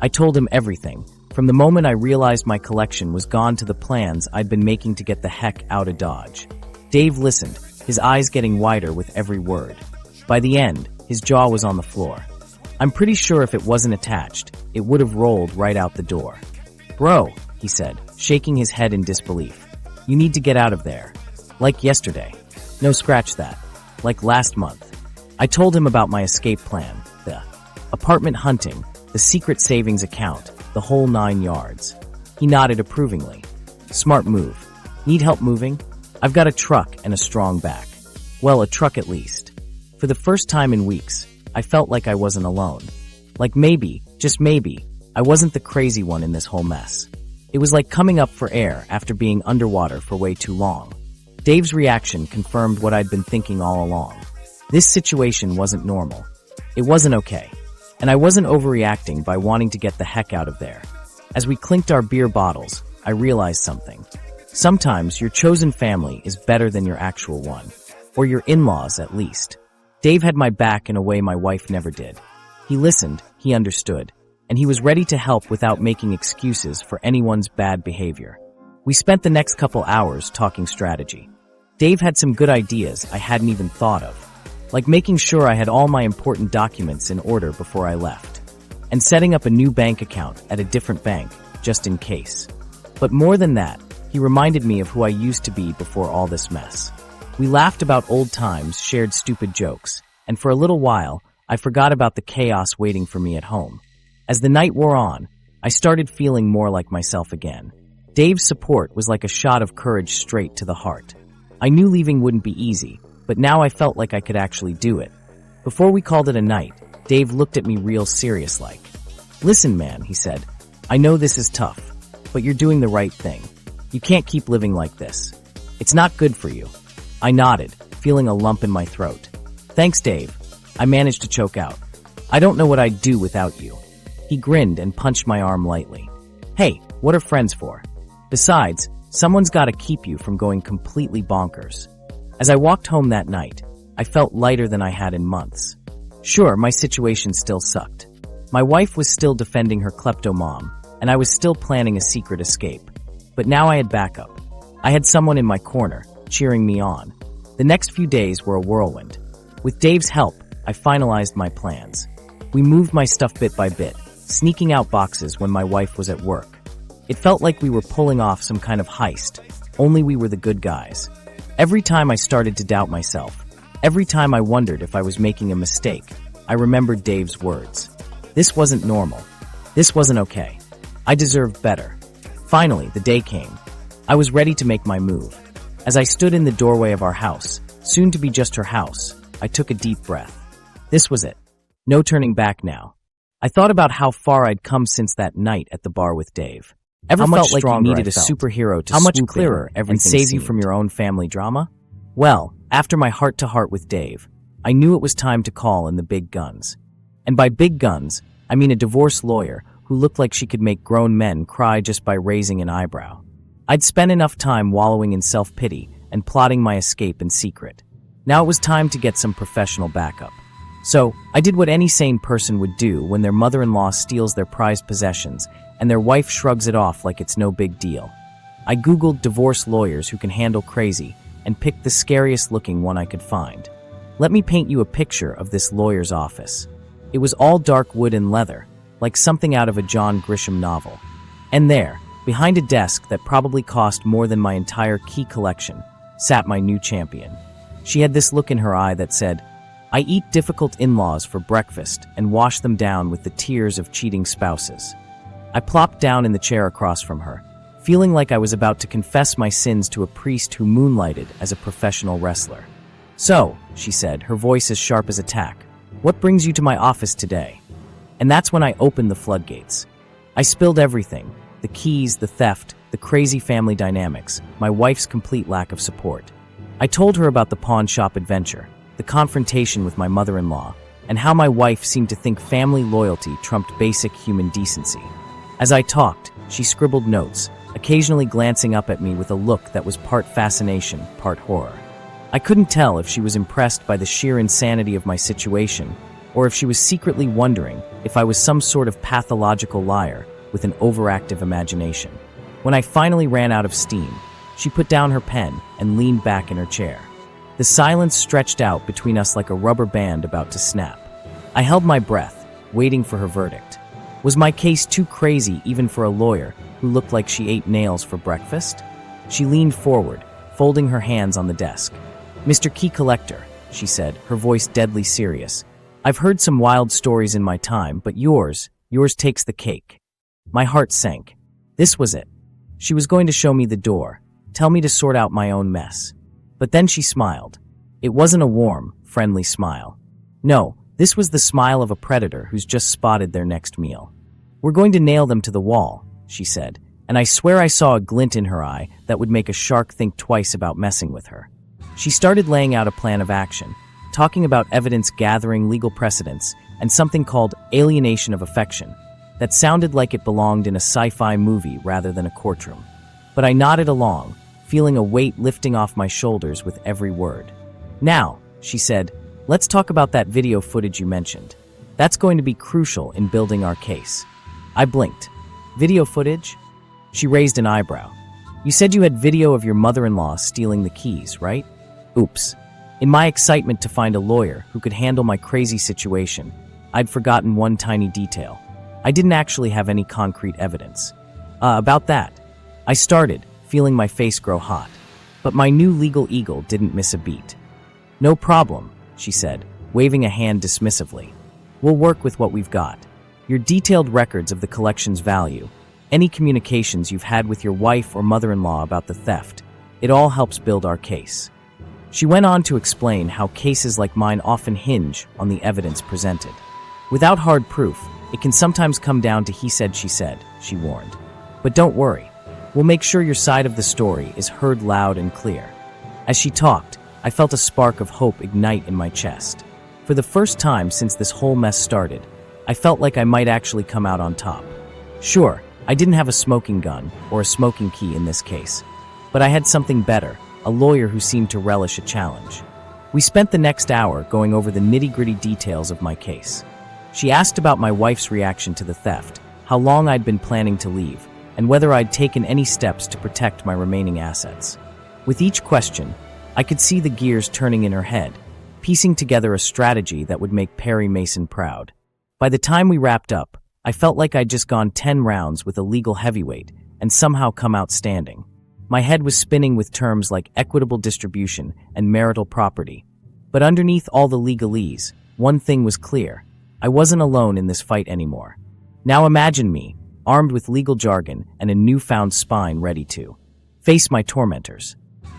I told him everything, from the moment I realized my collection was gone to the plans I'd been making to get the heck out of Dodge. Dave listened, his eyes getting wider with every word. By the end, his jaw was on the floor. I'm pretty sure if it wasn't attached, it would have rolled right out the door. "Bro," he said, shaking his head in disbelief. "You need to get out of there. Like yesterday. No, scratch that. Like last month." I told him about my escape plan, the apartment hunting, the secret savings account, the whole 9 yards. He nodded approvingly. "Smart move. Need help moving? I've got a truck and a strong back. Well, a truck at least." For the first time in weeks, I felt like I wasn't alone. Like maybe, just maybe, I wasn't the crazy one in this whole mess. It was like coming up for air after being underwater for way too long. Dave's reaction confirmed what I'd been thinking all along. This situation wasn't normal. It wasn't okay. And I wasn't overreacting by wanting to get the heck out of there. As we clinked our beer bottles, I realized something. Sometimes your chosen family is better than your actual one. Or your in-laws, at least. Dave had my back in a way my wife never did. He listened, he understood, and he was ready to help without making excuses for anyone's bad behavior. We spent the next couple hours talking strategy. Dave had some good ideas I hadn't even thought of, like making sure I had all my important documents in order before I left, and setting up a new bank account at a different bank, just in case. But more than that, he reminded me of who I used to be before all this mess. We laughed about old times, shared stupid jokes, and for a little while, I forgot about the chaos waiting for me at home. As the night wore on, I started feeling more like myself again. Dave's support was like a shot of courage straight to the heart. I knew leaving wouldn't be easy, but now I felt like I could actually do it. Before we called it a night, Dave looked at me real serious-like. "Listen, man," he said, "I know this is tough, but you're doing the right thing. You can't keep living like this. It's not good for you." I nodded, feeling a lump in my throat. "Thanks, Dave." I managed to choke out. "I don't know what I'd do without you." He grinned and punched my arm lightly. "Hey, what are friends for? Besides, someone's got to keep you from going completely bonkers." As I walked home that night, I felt lighter than I had in months. Sure, my situation still sucked. My wife was still defending her klepto mom, and I was still planning a secret escape. But now I had backup. I had someone in my corner, cheering me on. The next few days were a whirlwind. With Dave's help, I finalized my plans. We moved my stuff bit by bit, sneaking out boxes when my wife was at work. It felt like we were pulling off some kind of heist, only we were the good guys. Every time I started to doubt myself, every time I wondered if I was making a mistake, I remembered Dave's words. This wasn't normal. This wasn't okay. I deserved better. Finally, the day came. I was ready to make my move. As I stood in the doorway of our house, soon to be just her house, I took a deep breath. This was it. No turning back now. I thought about how far I'd come since that night at the bar with Dave. Ever felt like you needed a superhero to swoop in and save you from your own family drama? Well, after my heart-to-heart with Dave, I knew it was time to call in the big guns. And by big guns, I mean a divorce lawyer who looked like she could make grown men cry just by raising an eyebrow. I'd spent enough time wallowing in self-pity and plotting my escape in secret. Now it was time to get some professional backup. So, I did what any sane person would do when their mother-in-law steals their prized possessions and their wife shrugs it off like it's no big deal. I Googled divorce lawyers who can handle crazy and picked the scariest looking one I could find. Let me paint you a picture of this lawyer's office. It was all dark wood and leather, like something out of a John Grisham novel. And there, behind a desk that probably cost more than my entire key collection, sat my new champion. She had this look in her eye that said, "I eat difficult in-laws for breakfast and wash them down with the tears of cheating spouses." I plopped down in the chair across from her, feeling like I was about to confess my sins to a priest who moonlighted as a professional wrestler. "So," she said, her voice as sharp as a tack, "what brings you to my office today?" And that's when I opened the floodgates. I spilled everything, the keys, the theft, the crazy family dynamics, my wife's complete lack of support. I told her about the pawn shop adventure, the confrontation with my mother-in-law, and how my wife seemed to think family loyalty trumped basic human decency. As I talked, she scribbled notes, occasionally glancing up at me with a look that was part fascination, part horror. I couldn't tell if she was impressed by the sheer insanity of my situation, or if she was secretly wondering if I was some sort of pathological liar with an overactive imagination. When I finally ran out of steam, she put down her pen and leaned back in her chair. The silence stretched out between us like a rubber band about to snap. I held my breath, waiting for her verdict. Was my case too crazy even for a lawyer who looked like she ate nails for breakfast? She leaned forward, folding her hands on the desk. "Mr. Key Collector," she said, her voice deadly serious, "I've heard some wild stories in my time, but yours takes the cake." My heart sank. This was it. She was going to show me the door, tell me to sort out my own mess. But then she smiled. It wasn't a warm, friendly smile. No, this was the smile of a predator who's just spotted their next meal. "We're going to nail them to the wall," she said, and I swear I saw a glint in her eye that would make a shark think twice about messing with her. She started laying out a plan of action, talking about evidence gathering, legal precedents, and something called alienation of affection that sounded like it belonged in a sci-fi movie rather than a courtroom. But I nodded along, feeling a weight lifting off my shoulders with every word. "Now," she said, "let's talk about that video footage you mentioned. That's going to be crucial in building our case." I blinked. "Video footage?" She raised an eyebrow. "You said you had video of your mother-in-law stealing the keys, right?" Oops. In my excitement to find a lawyer who could handle my crazy situation, I'd forgotten one tiny detail. I didn't actually have any concrete evidence. About that. I started, feeling my face grow hot. But my new legal eagle didn't miss a beat. "No problem," she said, waving a hand dismissively. "We'll work with what we've got. Your detailed records of the collection's value, any communications you've had with your wife or mother-in-law about the theft, it all helps build our case." She went on to explain how cases like mine often hinge on the evidence presented. Without hard proof, it can sometimes come down to he said, she warned. "But don't worry. We'll make sure your side of the story is heard loud and clear." As she talked, I felt a spark of hope ignite in my chest. For the first time since this whole mess started, I felt like I might actually come out on top. Sure, I didn't have a smoking gun or a smoking key in this case, but I had something better, a lawyer who seemed to relish a challenge. We spent the next hour going over the nitty-gritty details of my case. She asked about my wife's reaction to the theft, how long I'd been planning to leave, and whether I'd taken any steps to protect my remaining assets. With each question, I could see the gears turning in her head, piecing together a strategy that would make Perry Mason proud. By the time we wrapped up, I felt like I'd just gone 10 rounds with a legal heavyweight and somehow come out standing. My head was spinning with terms like equitable distribution and marital property. But underneath all the legalese, one thing was clear. I wasn't alone in this fight anymore. Now imagine me, armed with legal jargon and a newfound spine ready to face my tormentors.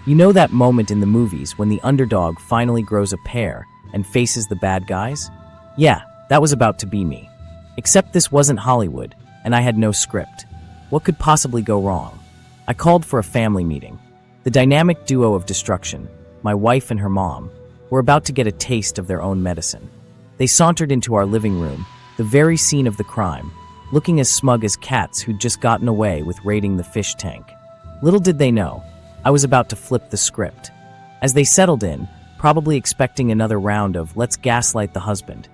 You know that moment in the movies when the underdog finally grows a pair and faces the bad guys? Yeah, that was about to be me. Except this wasn't Hollywood, and I had no script. What could possibly go wrong? I called for a family meeting. The dynamic duo of destruction, my wife and her mom, were about to get a taste of their own medicine. They sauntered into our living room, the very scene of the crime, looking as smug as cats who'd just gotten away with raiding the fish tank. Little did they know, I was about to flip the script. As they settled in, probably expecting another round of "let's gaslight the husband,"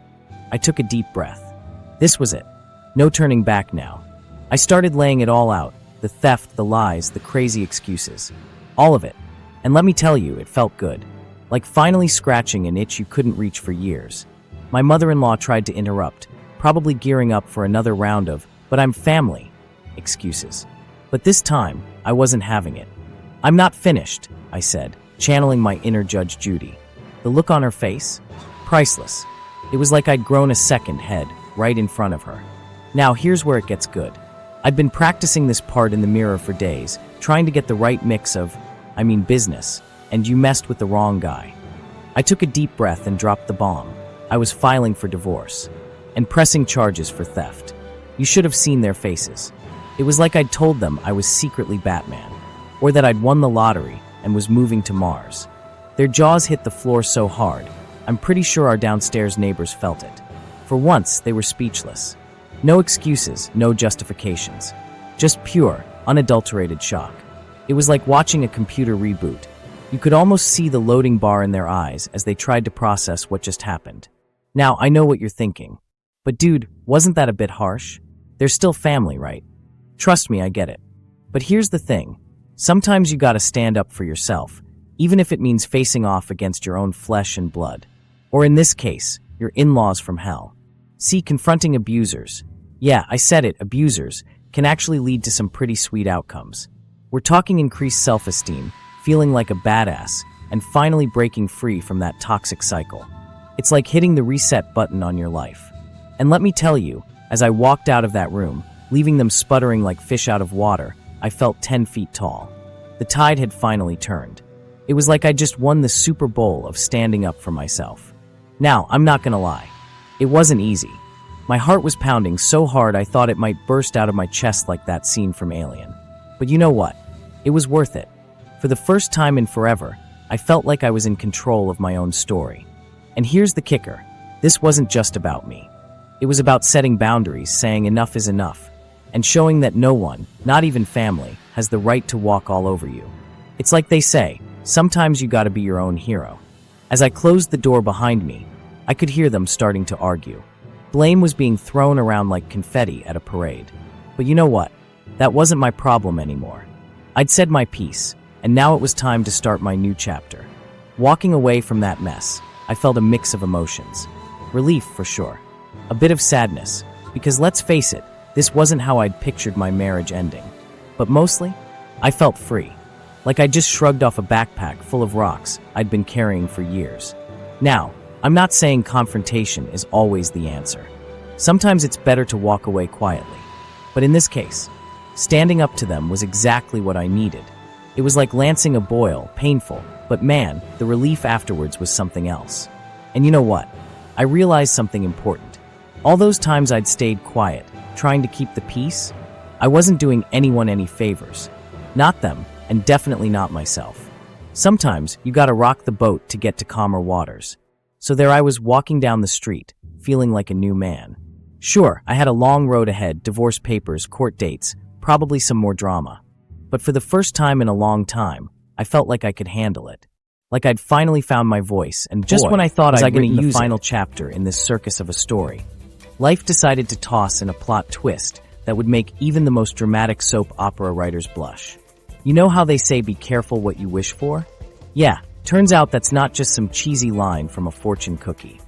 I took a deep breath. This was it. No turning back now. I started laying it all out, the theft, the lies, the crazy excuses. All of it. And let me tell you, it felt good. Like finally scratching an itch you couldn't reach for years. My mother-in-law tried to interrupt, probably gearing up for another round of "but I'm family" excuses. But this time, I wasn't having it. "I'm not finished," I said, channeling my inner Judge Judy. The look on her face? Priceless. It was like I'd grown a second head, right in front of her. Now here's where it gets good. I'd been practicing this part in the mirror for days, trying to get the right mix of, business, and you messed with the wrong guy. I took a deep breath and dropped the bomb. I was filing for divorce and pressing charges for theft. You should have seen their faces. It was like I'd told them I was secretly Batman, or that I'd won the lottery and was moving to Mars. Their jaws hit the floor so hard, I'm pretty sure our downstairs neighbors felt it. For once, they were speechless. No excuses, no justifications. Just pure, unadulterated shock. It was like watching a computer reboot. You could almost see the loading bar in their eyes as they tried to process what just happened. Now, I know what you're thinking. But dude, wasn't that a bit harsh? They're still family, right? Trust me, I get it. But here's the thing. Sometimes you gotta stand up for yourself, even if it means facing off against your own flesh and blood. Or in this case, your in-laws from hell. See, confronting abusers, yeah, I said it, abusers, can actually lead to some pretty sweet outcomes. We're talking increased self-esteem, feeling like a badass, and finally breaking free from that toxic cycle. It's like hitting the reset button on your life. And let me tell you, as I walked out of that room, leaving them sputtering like fish out of water, I felt 10 feet tall. The tide had finally turned. It was like I just won the Super Bowl of standing up for myself. Now, I'm not gonna lie. It wasn't easy. My heart was pounding so hard I thought it might burst out of my chest like that scene from Alien. But you know what? It was worth it. For the first time in forever, I felt like I was in control of my own story. And here's the kicker. This wasn't just about me. It was about setting boundaries, saying enough is enough, and showing that no one, not even family, has the right to walk all over you. It's like they say, sometimes you gotta be your own hero. As I closed the door behind me, I could hear them starting to argue. Blame was being thrown around like confetti at a parade. But you know what? That wasn't my problem anymore. I'd said my piece, and now it was time to start my new chapter. Walking away from that mess, I felt a mix of emotions. Relief, for sure. A bit of sadness, because let's face it, this wasn't how I'd pictured my marriage ending. But mostly, I felt free. Like I just shrugged off a backpack full of rocks I'd been carrying for years. Now, I'm not saying confrontation is always the answer. Sometimes it's better to walk away quietly. But in this case, standing up to them was exactly what I needed. It was like lancing a boil, painful, but man, the relief afterwards was something else. And you know what? I realized something important. All those times I'd stayed quiet, trying to keep the peace, I wasn't doing anyone any favors. Not them, and definitely not myself. Sometimes you gotta rock the boat to get to calmer waters. So there I was walking down the street, feeling like a new man. Sure, I had a long road ahead, divorce papers, court dates, probably some more drama. But for the first time in a long time, I felt like I could handle it. Like I'd finally found my voice, and just when I thought I'd written the final chapter in this circus of a story, life decided to toss in a plot twist that would make even the most dramatic soap opera writers blush. You know how they say be careful what you wish for? Yeah, turns out that's not just some cheesy line from a fortune cookie.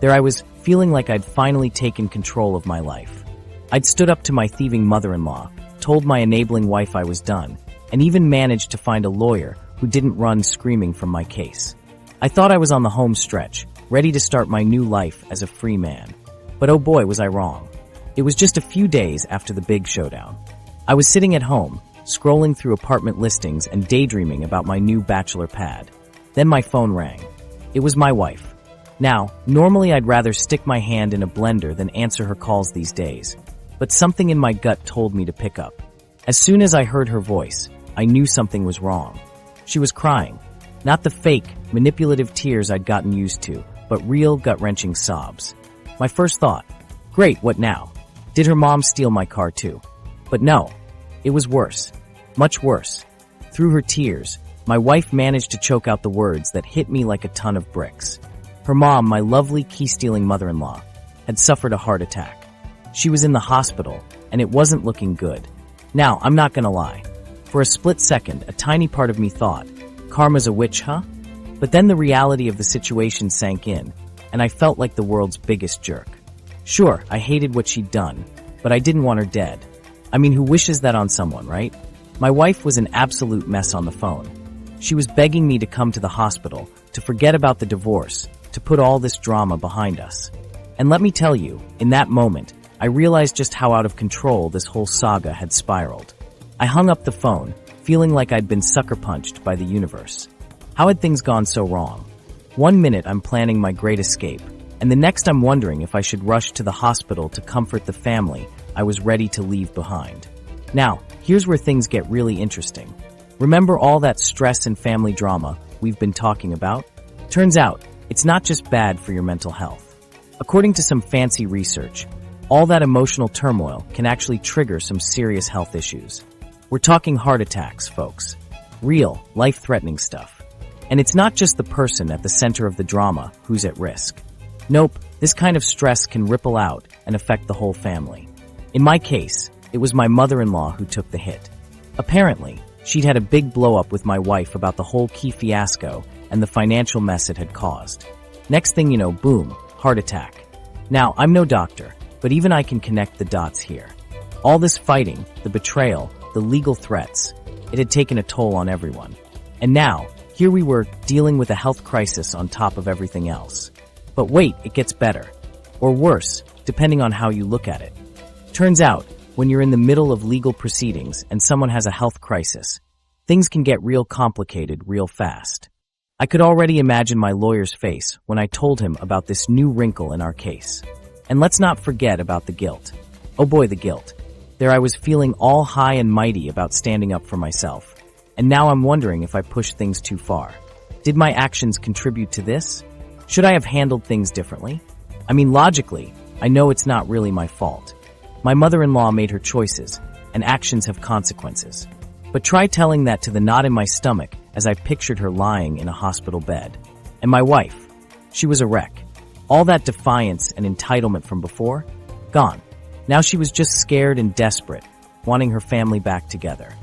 There I was, feeling like I'd finally taken control of my life. I'd stood up to my thieving mother-in-law, told my enabling wife I was done, and even managed to find a lawyer who didn't run screaming from my case. I thought I was on the home stretch, ready to start my new life as a free man. But oh boy, was I wrong. It was just a few days after the big showdown. I was sitting at home, scrolling through apartment listings and daydreaming about my new bachelor pad. Then my phone rang. It was my wife. Now, normally I'd rather stick my hand in a blender than answer her calls these days, but something in my gut told me to pick up. As soon as I heard her voice, I knew something was wrong. She was crying. Not the fake, manipulative tears I'd gotten used to, but real gut-wrenching sobs. My first thought, great, what now? Did her mom steal my car too? But no, it was worse. Much worse. Through her tears, my wife managed to choke out the words that hit me like a ton of bricks. Her mom, my lovely key-stealing mother-in-law, had suffered a heart attack. She was in the hospital, and it wasn't looking good. Now, I'm not gonna lie. For a split second, a tiny part of me thought, karma's a witch, huh? But then the reality of the situation sank in, and I felt like the world's biggest jerk. Sure, I hated what she'd done, but I didn't want her dead. I mean, who wishes that on someone, right? My wife was an absolute mess on the phone. She was begging me to come to the hospital, to forget about the divorce, to put all this drama behind us. And let me tell you, in that moment, I realized just how out of control this whole saga had spiraled. I hung up the phone, feeling like I'd been sucker punched by the universe. How had things gone so wrong? One minute I'm planning my great escape, and the next I'm wondering if I should rush to the hospital to comfort the family I was ready to leave behind. Now, here's where things get really interesting. Remember all that stress and family drama we've been talking about? Turns out, it's not just bad for your mental health. According to some fancy research, all that emotional turmoil can actually trigger some serious health issues. We're talking heart attacks, folks. Real, life-threatening stuff. And it's not just the person at the center of the drama who's at risk. Nope, this kind of stress can ripple out and affect the whole family. In my case, it was my mother-in-law who took the hit. Apparently, she'd had a big blow-up with my wife about the whole key fiasco and the financial mess it had caused. Next thing you know, boom, heart attack. Now, I'm no doctor, but even I can connect the dots here. All this fighting, the betrayal, the legal threats, it had taken a toll on everyone. And now, here we were, dealing with a health crisis on top of everything else. But wait, it gets better. Or worse, depending on how you look at it. Turns out, when you're in the middle of legal proceedings and someone has a health crisis, things can get real complicated real fast. I could already imagine my lawyer's face when I told him about this new wrinkle in our case. And let's not forget about the guilt. Oh boy, the guilt. There I was feeling all high and mighty about standing up for myself. And now I'm wondering if I pushed things too far. Did my actions contribute to this? Should I have handled things differently? I mean, logically, I know it's not really my fault. My mother-in-law made her choices, and actions have consequences. But try telling that to the knot in my stomach as I pictured her lying in a hospital bed. And my wife, she was a wreck. All that defiance and entitlement from before, gone. Now she was just scared and desperate, wanting her family back together.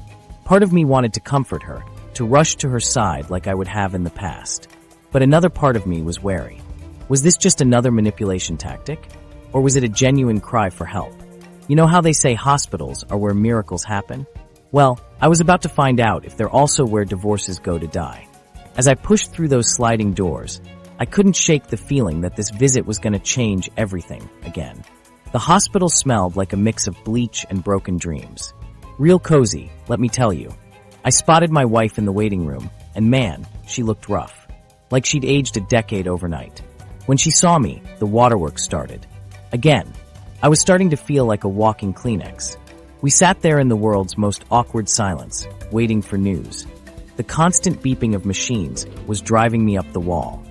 Part of me wanted to comfort her, to rush to her side like I would have in the past. But another part of me was wary. Was this just another manipulation tactic? Or was it a genuine cry for help? You know how they say hospitals are where miracles happen? Well, I was about to find out if they're also where divorces go to die. As I pushed through those sliding doors, I couldn't shake the feeling that this visit was going to change everything again. The hospital smelled like a mix of bleach and broken dreams. Real cozy, let me tell you. I spotted my wife in the waiting room, and man, she looked rough. Like she'd aged a decade overnight. When she saw me, the waterworks started. Again, I was starting to feel like a walking Kleenex. We sat there in the world's most awkward silence, waiting for news. The constant beeping of machines was driving me up the wall.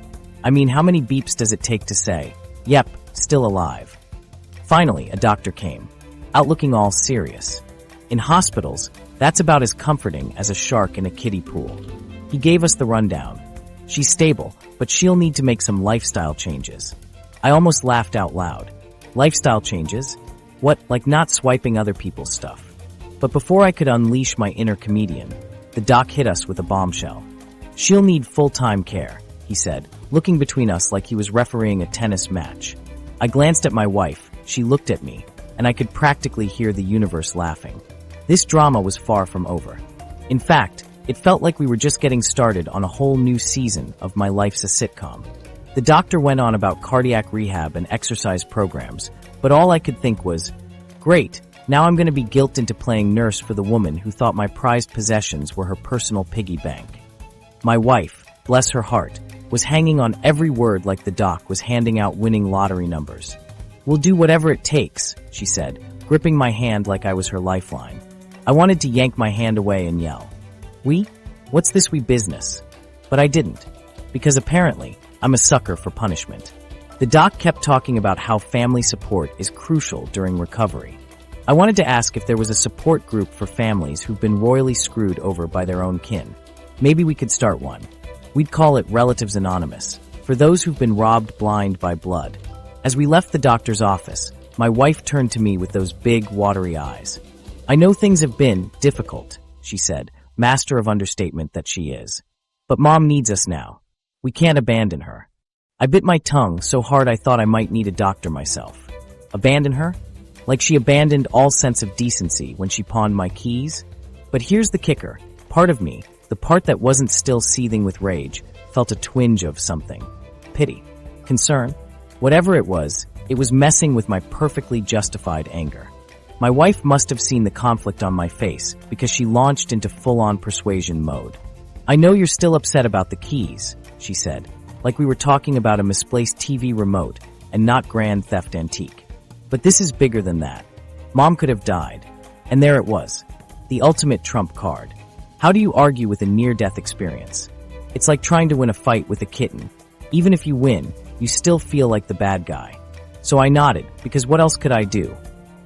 I mean, how many beeps does it take to say, "Yep, still alive"? Finally, a doctor came, out looking all serious. In hospitals, that's about as comforting as a shark in a kiddie pool. He gave us the rundown. She's stable, but she'll need to make some lifestyle changes. I almost laughed out loud. Lifestyle changes? What, like not swiping other people's stuff? But before I could unleash my inner comedian, the doc hit us with a bombshell. She'll need full-time care, he said, looking between us like he was refereeing a tennis match. I glanced at my wife, she looked at me, and I could practically hear the universe laughing. This drama was far from over. In fact, it felt like we were just getting started on a whole new season of My Life's a Sitcom. The doctor went on about cardiac rehab and exercise programs, but all I could think was, great, now I'm going to be guilted into playing nurse for the woman who thought my prized possessions were her personal piggy bank. My wife, bless her heart, was hanging on every word like the doc was handing out winning lottery numbers. We'll do whatever it takes, she said, gripping my hand like I was her lifeline. I wanted to yank my hand away and yell, "We? What's this we business?" But I didn't, because apparently, I'm a sucker for punishment. The doc kept talking about how family support is crucial during recovery. I wanted to ask if there was a support group for families who've been royally screwed over by their own kin. Maybe we could start one. We'd call it Relatives Anonymous, for those who've been robbed blind by blood. As we left the doctor's office, my wife turned to me with those big, watery eyes. I know things have been difficult, she said, master of understatement that she is. But Mom needs us now. We can't abandon her. I bit my tongue so hard I thought I might need a doctor myself. Abandon her? Like she abandoned all sense of decency when she pawned my keys? But here's the kicker. Part of me, the part that wasn't still seething with rage, felt a twinge of something. Pity. Concern. Whatever it was messing with my perfectly justified anger. My wife must have seen the conflict on my face because she launched into full-on persuasion mode. I know you're still upset about the keys, she said, like we were talking about a misplaced TV remote and not Grand Theft Antique. But this is bigger than that. Mom could have died. And there it was. The ultimate trump card. How do you argue with a near-death experience? It's like trying to win a fight with a kitten. Even if you win, you still feel like the bad guy. So I nodded, because what else could I do?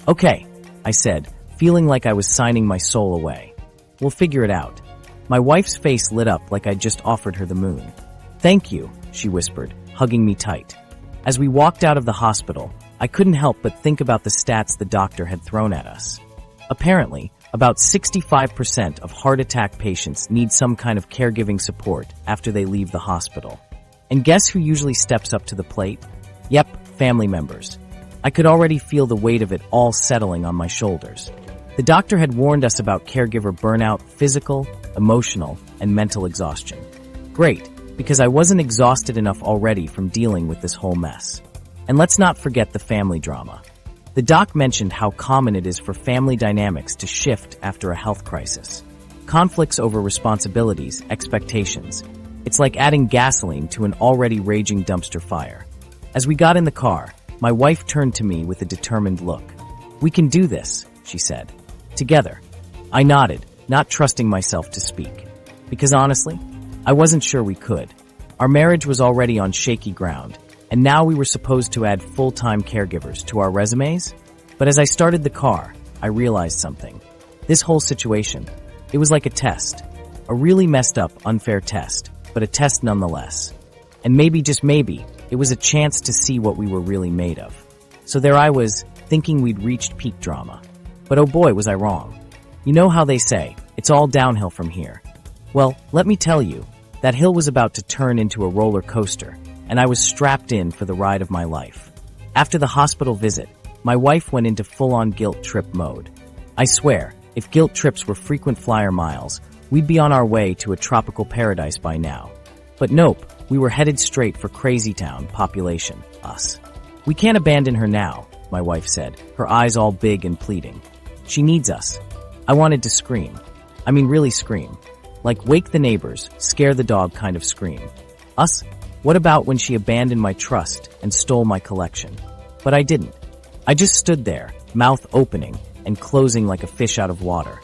Okay, I said, feeling like I was signing my soul away. We'll figure it out. My wife's face lit up like I'd just offered her the moon. Thank you, she whispered, hugging me tight. As we walked out of the hospital, I couldn't help but think about the stats the doctor had thrown at us. Apparently, about 65% of heart attack patients need some kind of caregiving support after they leave the hospital. And guess who usually steps up to the plate? Yep, family members. I could already feel the weight of it all settling on my shoulders. The doctor had warned us about caregiver burnout, physical, emotional, and mental exhaustion. Great, because I wasn't exhausted enough already from dealing with this whole mess. And let's not forget the family drama. The doc mentioned how common it is for family dynamics to shift after a health crisis. Conflicts over responsibilities, expectations. It's like adding gasoline to an already raging dumpster fire. As we got in the car, my wife turned to me with a determined look. We can do this, she said. Together. I nodded, not trusting myself to speak. Because honestly, I wasn't sure we could. Our marriage was already on shaky ground, and now we were supposed to add full-time caregivers to our resumes? But as I started the car, I realized something. This whole situation, it was like a test. A really messed up, unfair test, but a test nonetheless. And maybe, just maybe, it was a chance to see what we were really made of. So there I was, thinking we'd reached peak drama. But oh boy, was I wrong. You know how they say, it's all downhill from here. Well, let me tell you, that hill was about to turn into a roller coaster, and I was strapped in for the ride of my life. After the hospital visit, my wife went into full-on guilt trip mode. I swear, if guilt trips were frequent flyer miles, we'd be on our way to a tropical paradise by now. But nope, we were headed straight for Crazy Town population, us. We can't abandon her now, my wife said, her eyes all big and pleading. She needs us. I wanted to scream. I mean really scream. Like wake the neighbors, scare the dog kind of scream. Us? What about when she abandoned my trust and stole my collection? But I didn't. I just stood there, mouth opening and closing like a fish out of water.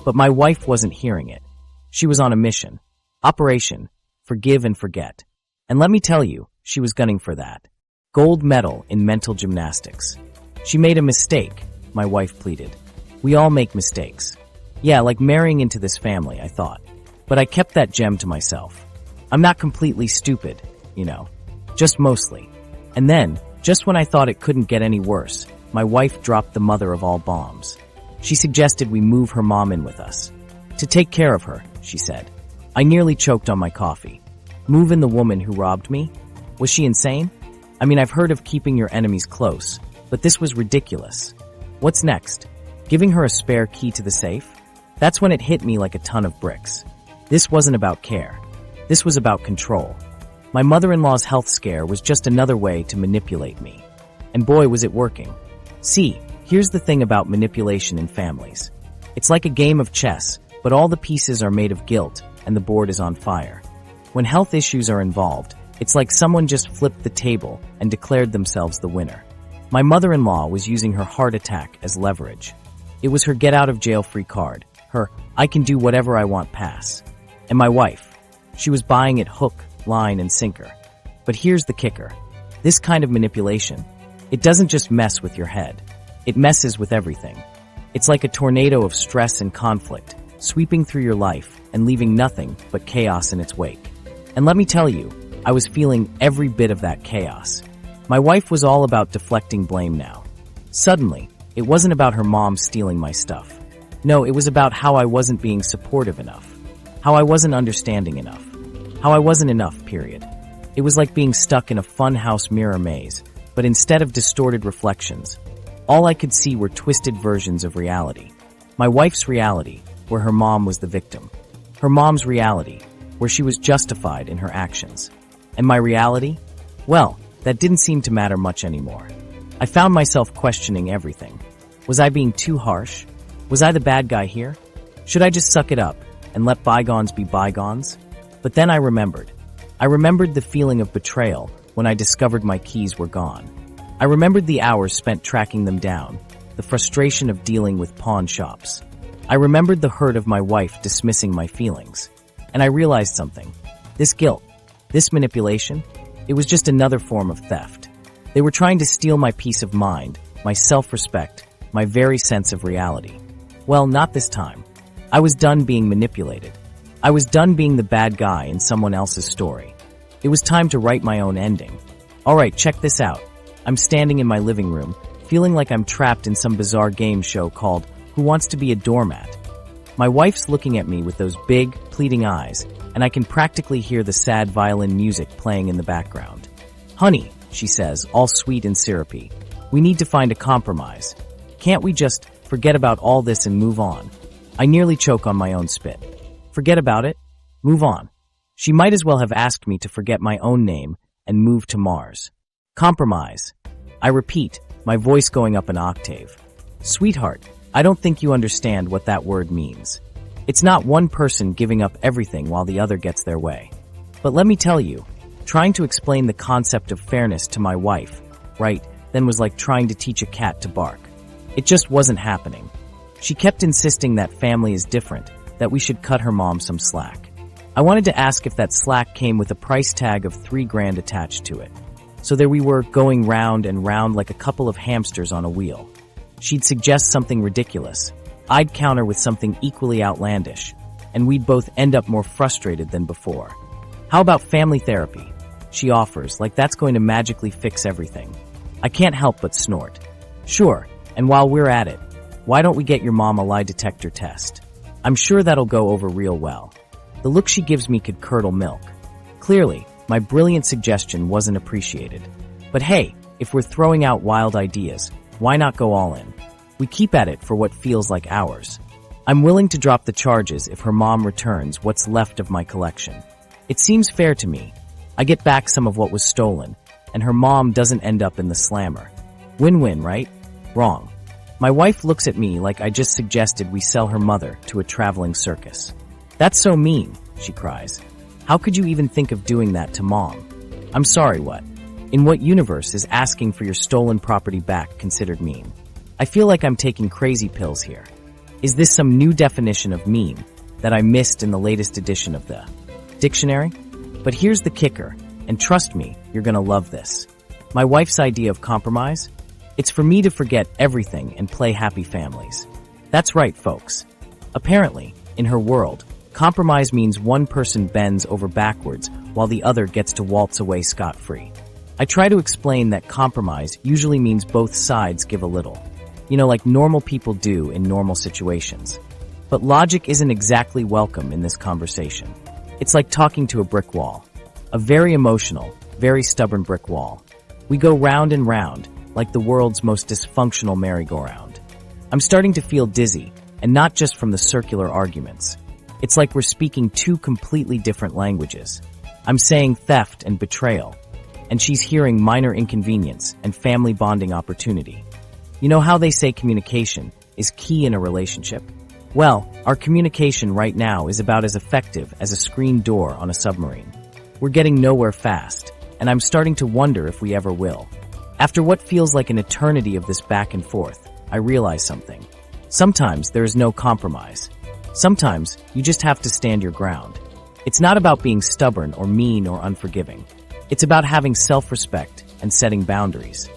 But my wife wasn't hearing it. She was on a mission. Operation Forgive and Forget. And let me tell you, she was gunning for that. Gold medal in mental gymnastics. She made a mistake, my wife pleaded. We all make mistakes. Yeah, like marrying into this family, I thought. But I kept that gem to myself. I'm not completely stupid, you know. Just mostly. And then, just when I thought it couldn't get any worse, my wife dropped the mother of all bombs. She suggested we move her mom in with us. To take care of her, she said. I nearly choked on my coffee. Move in the woman who robbed me? Was she insane? I mean, I've heard of keeping your enemies close, but this was ridiculous. What's next? Giving her a spare key to the safe? That's when it hit me like a ton of bricks. This wasn't about care. This was about control. My mother-in-law's health scare was just another way to manipulate me. And boy, was it working. See, here's the thing about manipulation in families. It's like a game of chess, but all the pieces are made of guilt and the board is on fire. When health issues are involved, it's like someone just flipped the table and declared themselves the winner. My mother-in-law was using her heart attack as leverage. It was her get-out-of-jail-free card, her I can do whatever I want pass. And my wife, she was buying it hook, line, and sinker. But here's the kicker. This kind of manipulation, it doesn't just mess with your head. It messes with everything. It's like a tornado of stress and conflict, sweeping through your life and leaving nothing but chaos in its wake. And let me tell you, I was feeling every bit of that chaos. My wife was all about deflecting blame now. Suddenly, it wasn't about her mom stealing my stuff. No, it was about how I wasn't being supportive enough. How I wasn't understanding enough. How I wasn't enough, period. It was like being stuck in a funhouse mirror maze, but instead of distorted reflections, all I could see were twisted versions of reality. My wife's reality, where her mom was the victim. Her mom's reality, where she was justified in her actions. And my reality? Well, that didn't seem to matter much anymore. I found myself questioning everything. Was I being too harsh? Was I the bad guy here? Should I just suck it up and let bygones be bygones? But then I remembered. I remembered the feeling of betrayal when I discovered my keys were gone. I remembered the hours spent tracking them down, the frustration of dealing with pawn shops. I remembered the hurt of my wife dismissing my feelings. And I realized something. This guilt, this manipulation, it was just another form of theft. They were trying to steal my peace of mind, my self-respect, my very sense of reality. Well, not this time. I was done being manipulated. I was done being the bad guy in someone else's story. It was time to write my own ending. Alright, check this out. I'm standing in my living room, feeling like I'm trapped in some bizarre game show called Who Wants to Be a Doormat? My wife's looking at me with those big, pleading eyes, and I can practically hear the sad violin music playing in the background. Honey, she says, all sweet and syrupy, we need to find a compromise. Can't we just forget about all this and move on? I nearly choke on my own spit. Forget about it? Move on. She might as well have asked me to forget my own name and move to Mars. Compromise. I repeat, my voice going up an octave. Sweetheart, I don't think you understand what that word means. It's not one person giving up everything while the other gets their way. But let me tell you, trying to explain the concept of fairness to my wife, right, then was like trying to teach a cat to bark. It just wasn't happening. She kept insisting that family is different, that we should cut her mom some slack. I wanted to ask if that slack came with a price tag of $3,000 attached to it. So there we were, going round and round like a couple of hamsters on a wheel. She'd suggest something ridiculous. I'd counter with something equally outlandish, and we'd both end up more frustrated than before. How about family therapy? She offers, like that's going to magically fix everything. I can't help but snort. Sure, and while we're at it, why don't we get your mom a lie detector test? I'm sure that'll go over real well. The look she gives me could curdle milk. Clearly, my brilliant suggestion wasn't appreciated. But hey, if we're throwing out wild ideas, why not go all in? We keep at it for what feels like hours. I'm willing to drop the charges if her mom returns what's left of my collection. It seems fair to me. I get back some of what was stolen, and her mom doesn't end up in the slammer. Win-win, right? Wrong. My wife looks at me like I just suggested we sell her mother to a traveling circus. That's so mean, she cries. How could you even think of doing that to mom? I'm sorry, what? In what universe is asking for your stolen property back considered mean? I feel like I'm taking crazy pills here. Is this some new definition of mean that I missed in the latest edition of the dictionary? But here's the kicker, and trust me, you're gonna love this. My wife's idea of compromise? It's for me to forget everything and play happy families. That's right, folks. Apparently, in her world, compromise means one person bends over backwards while the other gets to waltz away scot-free. I try to explain that compromise usually means both sides give a little. Like normal people do in normal situations. But logic isn't exactly welcome in this conversation. It's like talking to a brick wall. A very emotional, very stubborn brick wall. We go round and round, like the world's most dysfunctional merry-go-round. I'm starting to feel dizzy, and not just from the circular arguments. It's like we're speaking two completely different languages. I'm saying theft and betrayal, and she's hearing minor inconvenience and family bonding opportunity. You know how they say communication is key in a relationship? Well, our communication right now is about as effective as a screen door on a submarine. We're getting nowhere fast, and I'm starting to wonder if we ever will. After what feels like an eternity of this back and forth, I realize something. Sometimes there is no compromise. Sometimes you just have to stand your ground. It's not about being stubborn or mean or unforgiving. It's about having self-respect and setting boundaries.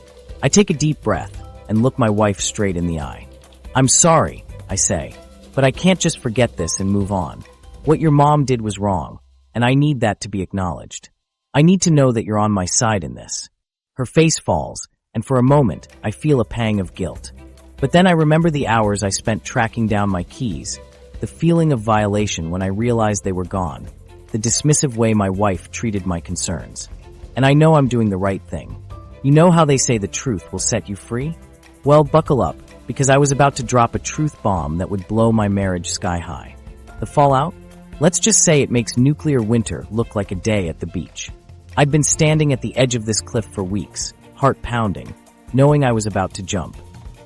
I take a deep breath and look my wife straight in the eye. I'm sorry, I say, but I can't just forget this and move on. What your mom did was wrong, and I need that to be acknowledged. I need to know that you're on my side in this. Her face falls, and for a moment, I feel a pang of guilt. But then I remember the hours I spent tracking down my keys, the feeling of violation when I realized they were gone, the dismissive way my wife treated my concerns. And I know I'm doing the right thing. You know how they say the truth will set you free? Well, buckle up, because I was about to drop a truth bomb that would blow my marriage sky high. The fallout? Let's just say it makes nuclear winter look like a day at the beach. I'd been standing at the edge of this cliff for weeks, heart pounding, knowing I was about to jump.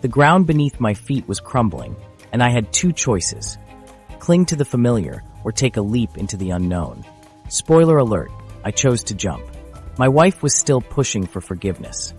The ground beneath my feet was crumbling, and I had two choices. Cling to the familiar or take a leap into the unknown. Spoiler alert, I chose to jump. My wife was still pushing for forgiveness.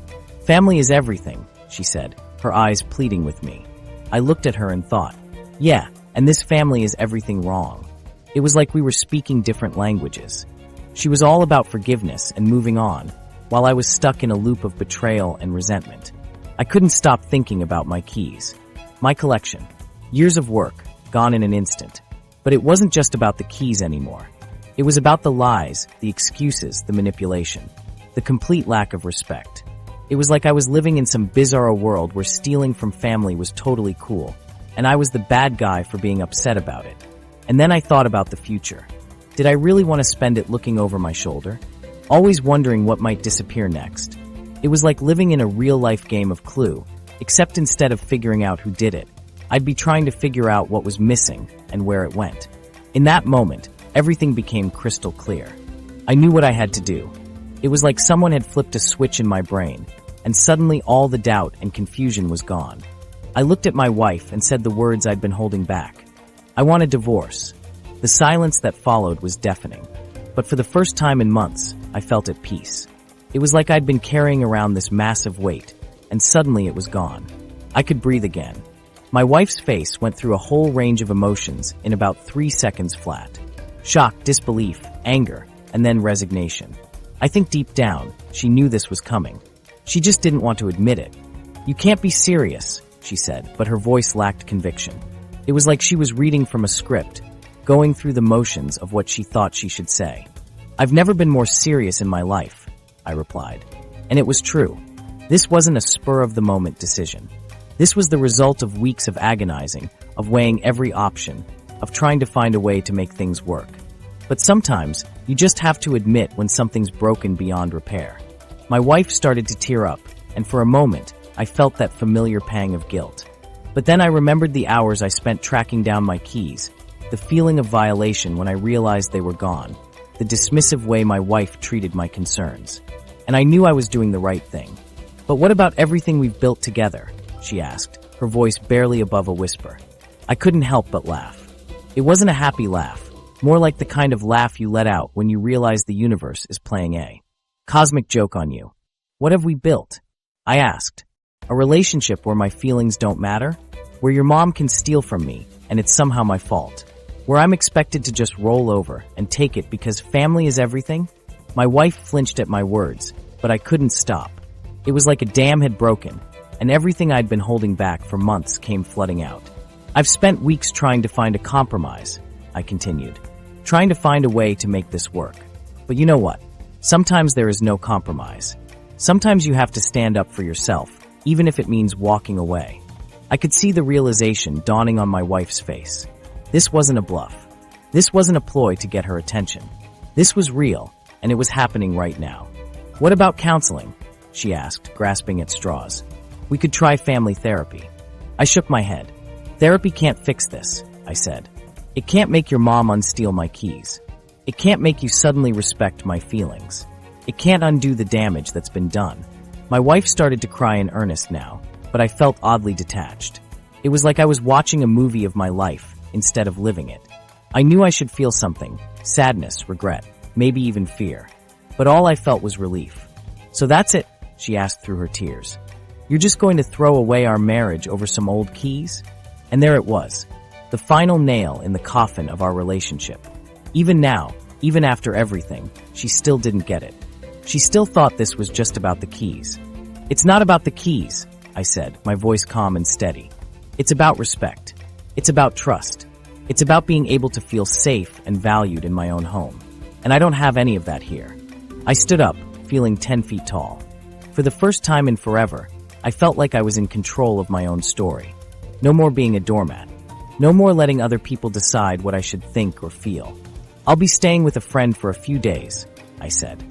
Family is everything, she said, her eyes pleading with me. I looked at her and thought, yeah, and this family is everything wrong. It was like we were speaking different languages. She was all about forgiveness and moving on, while I was stuck in a loop of betrayal and resentment. I couldn't stop thinking about my keys. My collection. Years of work, gone in an instant. But it wasn't just about the keys anymore. It was about the lies, the excuses, the manipulation, the complete lack of respect. It was like I was living in some bizarre world where stealing from family was totally cool, and I was the bad guy for being upset about it. And then I thought about the future. Did I really want to spend it looking over my shoulder? Always wondering what might disappear next. It was like living in a real-life game of Clue, except instead of figuring out who did it, I'd be trying to figure out what was missing and where it went. In that moment, everything became crystal clear. I knew what I had to do. It was like someone had flipped a switch in my brain, and suddenly all the doubt and confusion was gone. I looked at my wife and said the words I'd been holding back. I want a divorce. The silence that followed was deafening. But for the first time in months, I felt at peace. It was like I'd been carrying around this massive weight, and suddenly it was gone. I could breathe again. My wife's face went through a whole range of emotions in about 3 seconds flat. Shock, disbelief, anger, and then resignation. I think deep down, she knew this was coming. She just didn't want to admit it. You can't be serious, she said, but her voice lacked conviction. It was like she was reading from a script, going through the motions of what she thought she should say. I've never been more serious in my life, I replied. And it was true. This wasn't a spur-of-the-moment decision. This was the result of weeks of agonizing, of weighing every option, of trying to find a way to make things work. But sometimes, you just have to admit when something's broken beyond repair. My wife started to tear up, and for a moment, I felt that familiar pang of guilt. But then I remembered the hours I spent tracking down my keys, the feeling of violation when I realized they were gone, the dismissive way my wife treated my concerns. And I knew I was doing the right thing. But what about everything we've built together? She asked, her voice barely above a whisper. I couldn't help but laugh. It wasn't a happy laugh, more like the kind of laugh you let out when you realize the universe is playing a cosmic joke on you. What have we built? I asked. A relationship where my feelings don't matter? Where your mom can steal from me, and it's somehow my fault? Where I'm expected to just roll over and take it because family is everything? My wife flinched at my words, but I couldn't stop. It was like a dam had broken, and everything I'd been holding back for months came flooding out. I've spent weeks trying to find a compromise, I continued, trying to find a way to make this work. But you know what? Sometimes there is no compromise. Sometimes you have to stand up for yourself, even if it means walking away. I could see the realization dawning on my wife's face. This wasn't a bluff. This wasn't a ploy to get her attention. This was real, and it was happening right now. What about counseling? She asked, grasping at straws. We could try family therapy. I shook my head. Therapy can't fix this, I said. It can't make your mom unsteal my keys. It can't make you suddenly respect my feelings. It can't undo the damage that's been done. My wife started to cry in earnest now, but I felt oddly detached. It was like I was watching a movie of my life instead of living it. I knew I should feel something, sadness, regret, maybe even fear. But all I felt was relief. So that's it, she asked through her tears. You're just going to throw away our marriage over some old keys? And there it was, the final nail in the coffin of our relationship. Even now, even after everything, she still didn't get it. She still thought this was just about the keys. It's not about the keys, I said, my voice calm and steady. It's about respect. It's about trust. It's about being able to feel safe and valued in my own home. And I don't have any of that here. I stood up, feeling 10 feet tall. For the first time in forever, I felt like I was in control of my own story. No more being a doormat. No more letting other people decide what I should think or feel. I'll be staying with a friend for a few days, I said.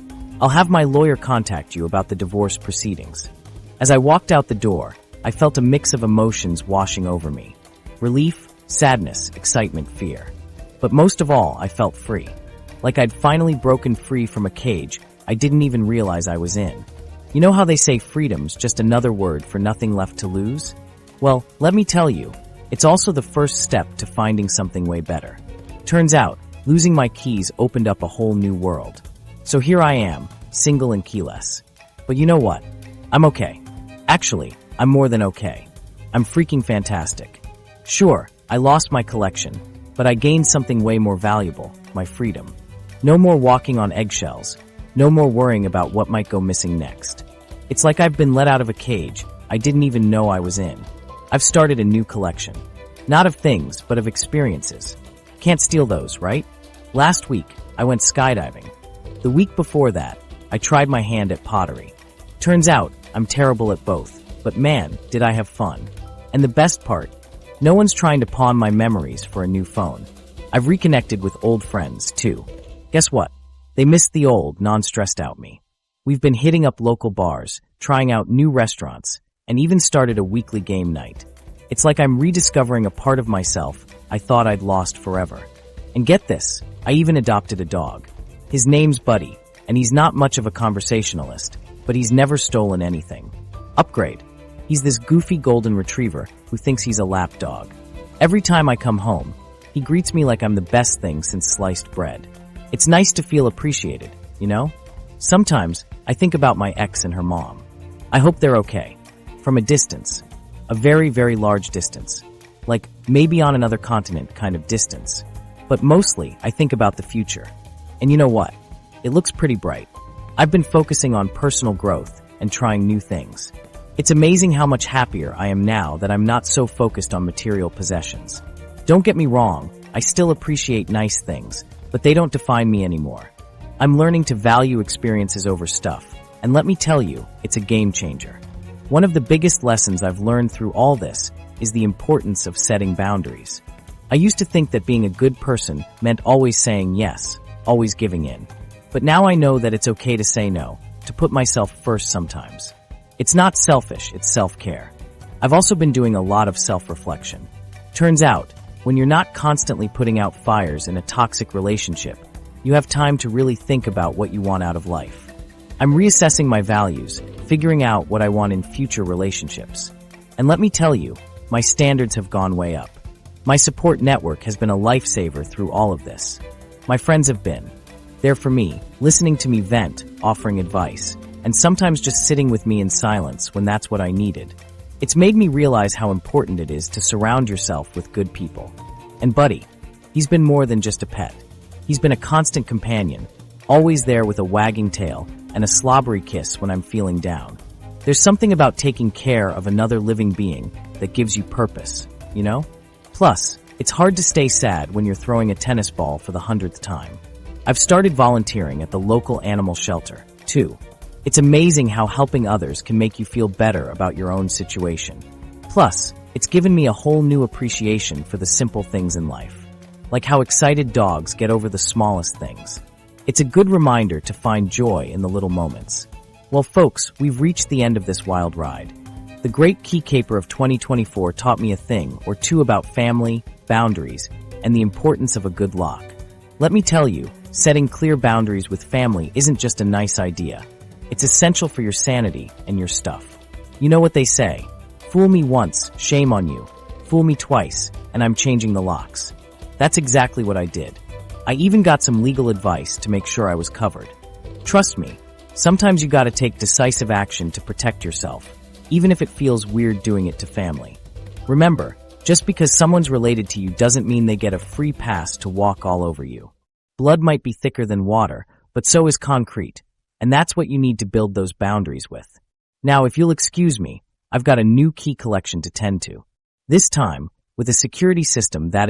I'll have my lawyer contact you about the divorce proceedings. As I walked out the door, I felt a mix of emotions washing over me. Relief, sadness, excitement, fear. But most of all, I felt free. Like I'd finally broken free from a cage I didn't even realize I was in. You know how they say freedom's just another word for nothing left to lose? Well, let me tell you, it's also the first step to finding something way better. Turns out, losing my keys opened up a whole new world. So here I am, single and keyless. But you know what? I'm okay. Actually, I'm more than okay. I'm freaking fantastic. Sure, I lost my collection, but I gained something way more valuable, my freedom. No more walking on eggshells. No more worrying about what might go missing next. It's like I've been let out of a cage I didn't even know I was in. I've started a new collection. Not of things, but of experiences. Can't steal those, right? Last week, I went skydiving. The week before that, I tried my hand at pottery. Turns out, I'm terrible at both, but man, did I have fun. And the best part, no one's trying to pawn my memories for a new phone. I've reconnected with old friends, too. Guess what? They missed the old, non-stressed out me. We've been hitting up local bars, trying out new restaurants, and even started a weekly game night. It's like I'm rediscovering a part of myself I thought I'd lost forever. And get this, I even adopted a dog. His name's Buddy, and he's not much of a conversationalist, but he's never stolen anything. Upgrade. He's this goofy golden retriever who thinks he's a lap dog. Every time I come home, he greets me like I'm the best thing since sliced bread. It's nice to feel appreciated, you know? Sometimes, I think about my ex and her mom. I hope they're okay. From a distance. A very, very large distance. Like, maybe on another continent kind of distance. But mostly, I think about the future. And you know what? It looks pretty bright. I've been focusing on personal growth and trying new things. It's amazing how much happier I am now that I'm not so focused on material possessions. Don't get me wrong, I still appreciate nice things, but they don't define me anymore. I'm learning to value experiences over stuff, and let me tell you, it's a game changer. One of the biggest lessons I've learned through all this is the importance of setting boundaries. I used to think that being a good person meant always saying yes, always giving in. But now I know that it's okay to say no, to put myself first sometimes. It's not selfish, it's self-care. I've also been doing a lot of self-reflection. Turns out, when you're not constantly putting out fires in a toxic relationship, you have time to really think about what you want out of life. I'm reassessing my values, figuring out what I want in future relationships. And let me tell you, my standards have gone way up. My support network has been a lifesaver through all of this. My friends have been there for me, listening to me vent, offering advice, and sometimes just sitting with me in silence when that's what I needed. It's made me realize how important it is to surround yourself with good people. And Buddy, he's been more than just a pet. He's been a constant companion, always there with a wagging tail and a slobbery kiss when I'm feeling down. There's something about taking care of another living being that gives you purpose, you know? Plus, it's hard to stay sad when you're throwing a tennis ball for the 100th time. I've started volunteering at the local animal shelter, too. It's amazing how helping others can make you feel better about your own situation. Plus, it's given me a whole new appreciation for the simple things in life, like how excited dogs get over the smallest things. It's a good reminder to find joy in the little moments. Well, folks, we've reached the end of this wild ride. The great key caper of 2024 taught me a thing or two about family, boundaries, and the importance of a good lock. Let me tell you, setting clear boundaries with family isn't just a nice idea. It's essential for your sanity and your stuff. You know what they say, fool me once, shame on you. Fool me twice, and I'm changing the locks. That's exactly what I did. I even got some legal advice to make sure I was covered. Trust me, sometimes you gotta take decisive action to protect yourself, even if it feels weird doing it to family. Remember, just because someone's related to you doesn't mean they get a free pass to walk all over you. Blood might be thicker than water, but so is concrete, and that's what you need to build those boundaries with. Now, if you'll excuse me, I've got a new key collection to tend to. This time, with a security system that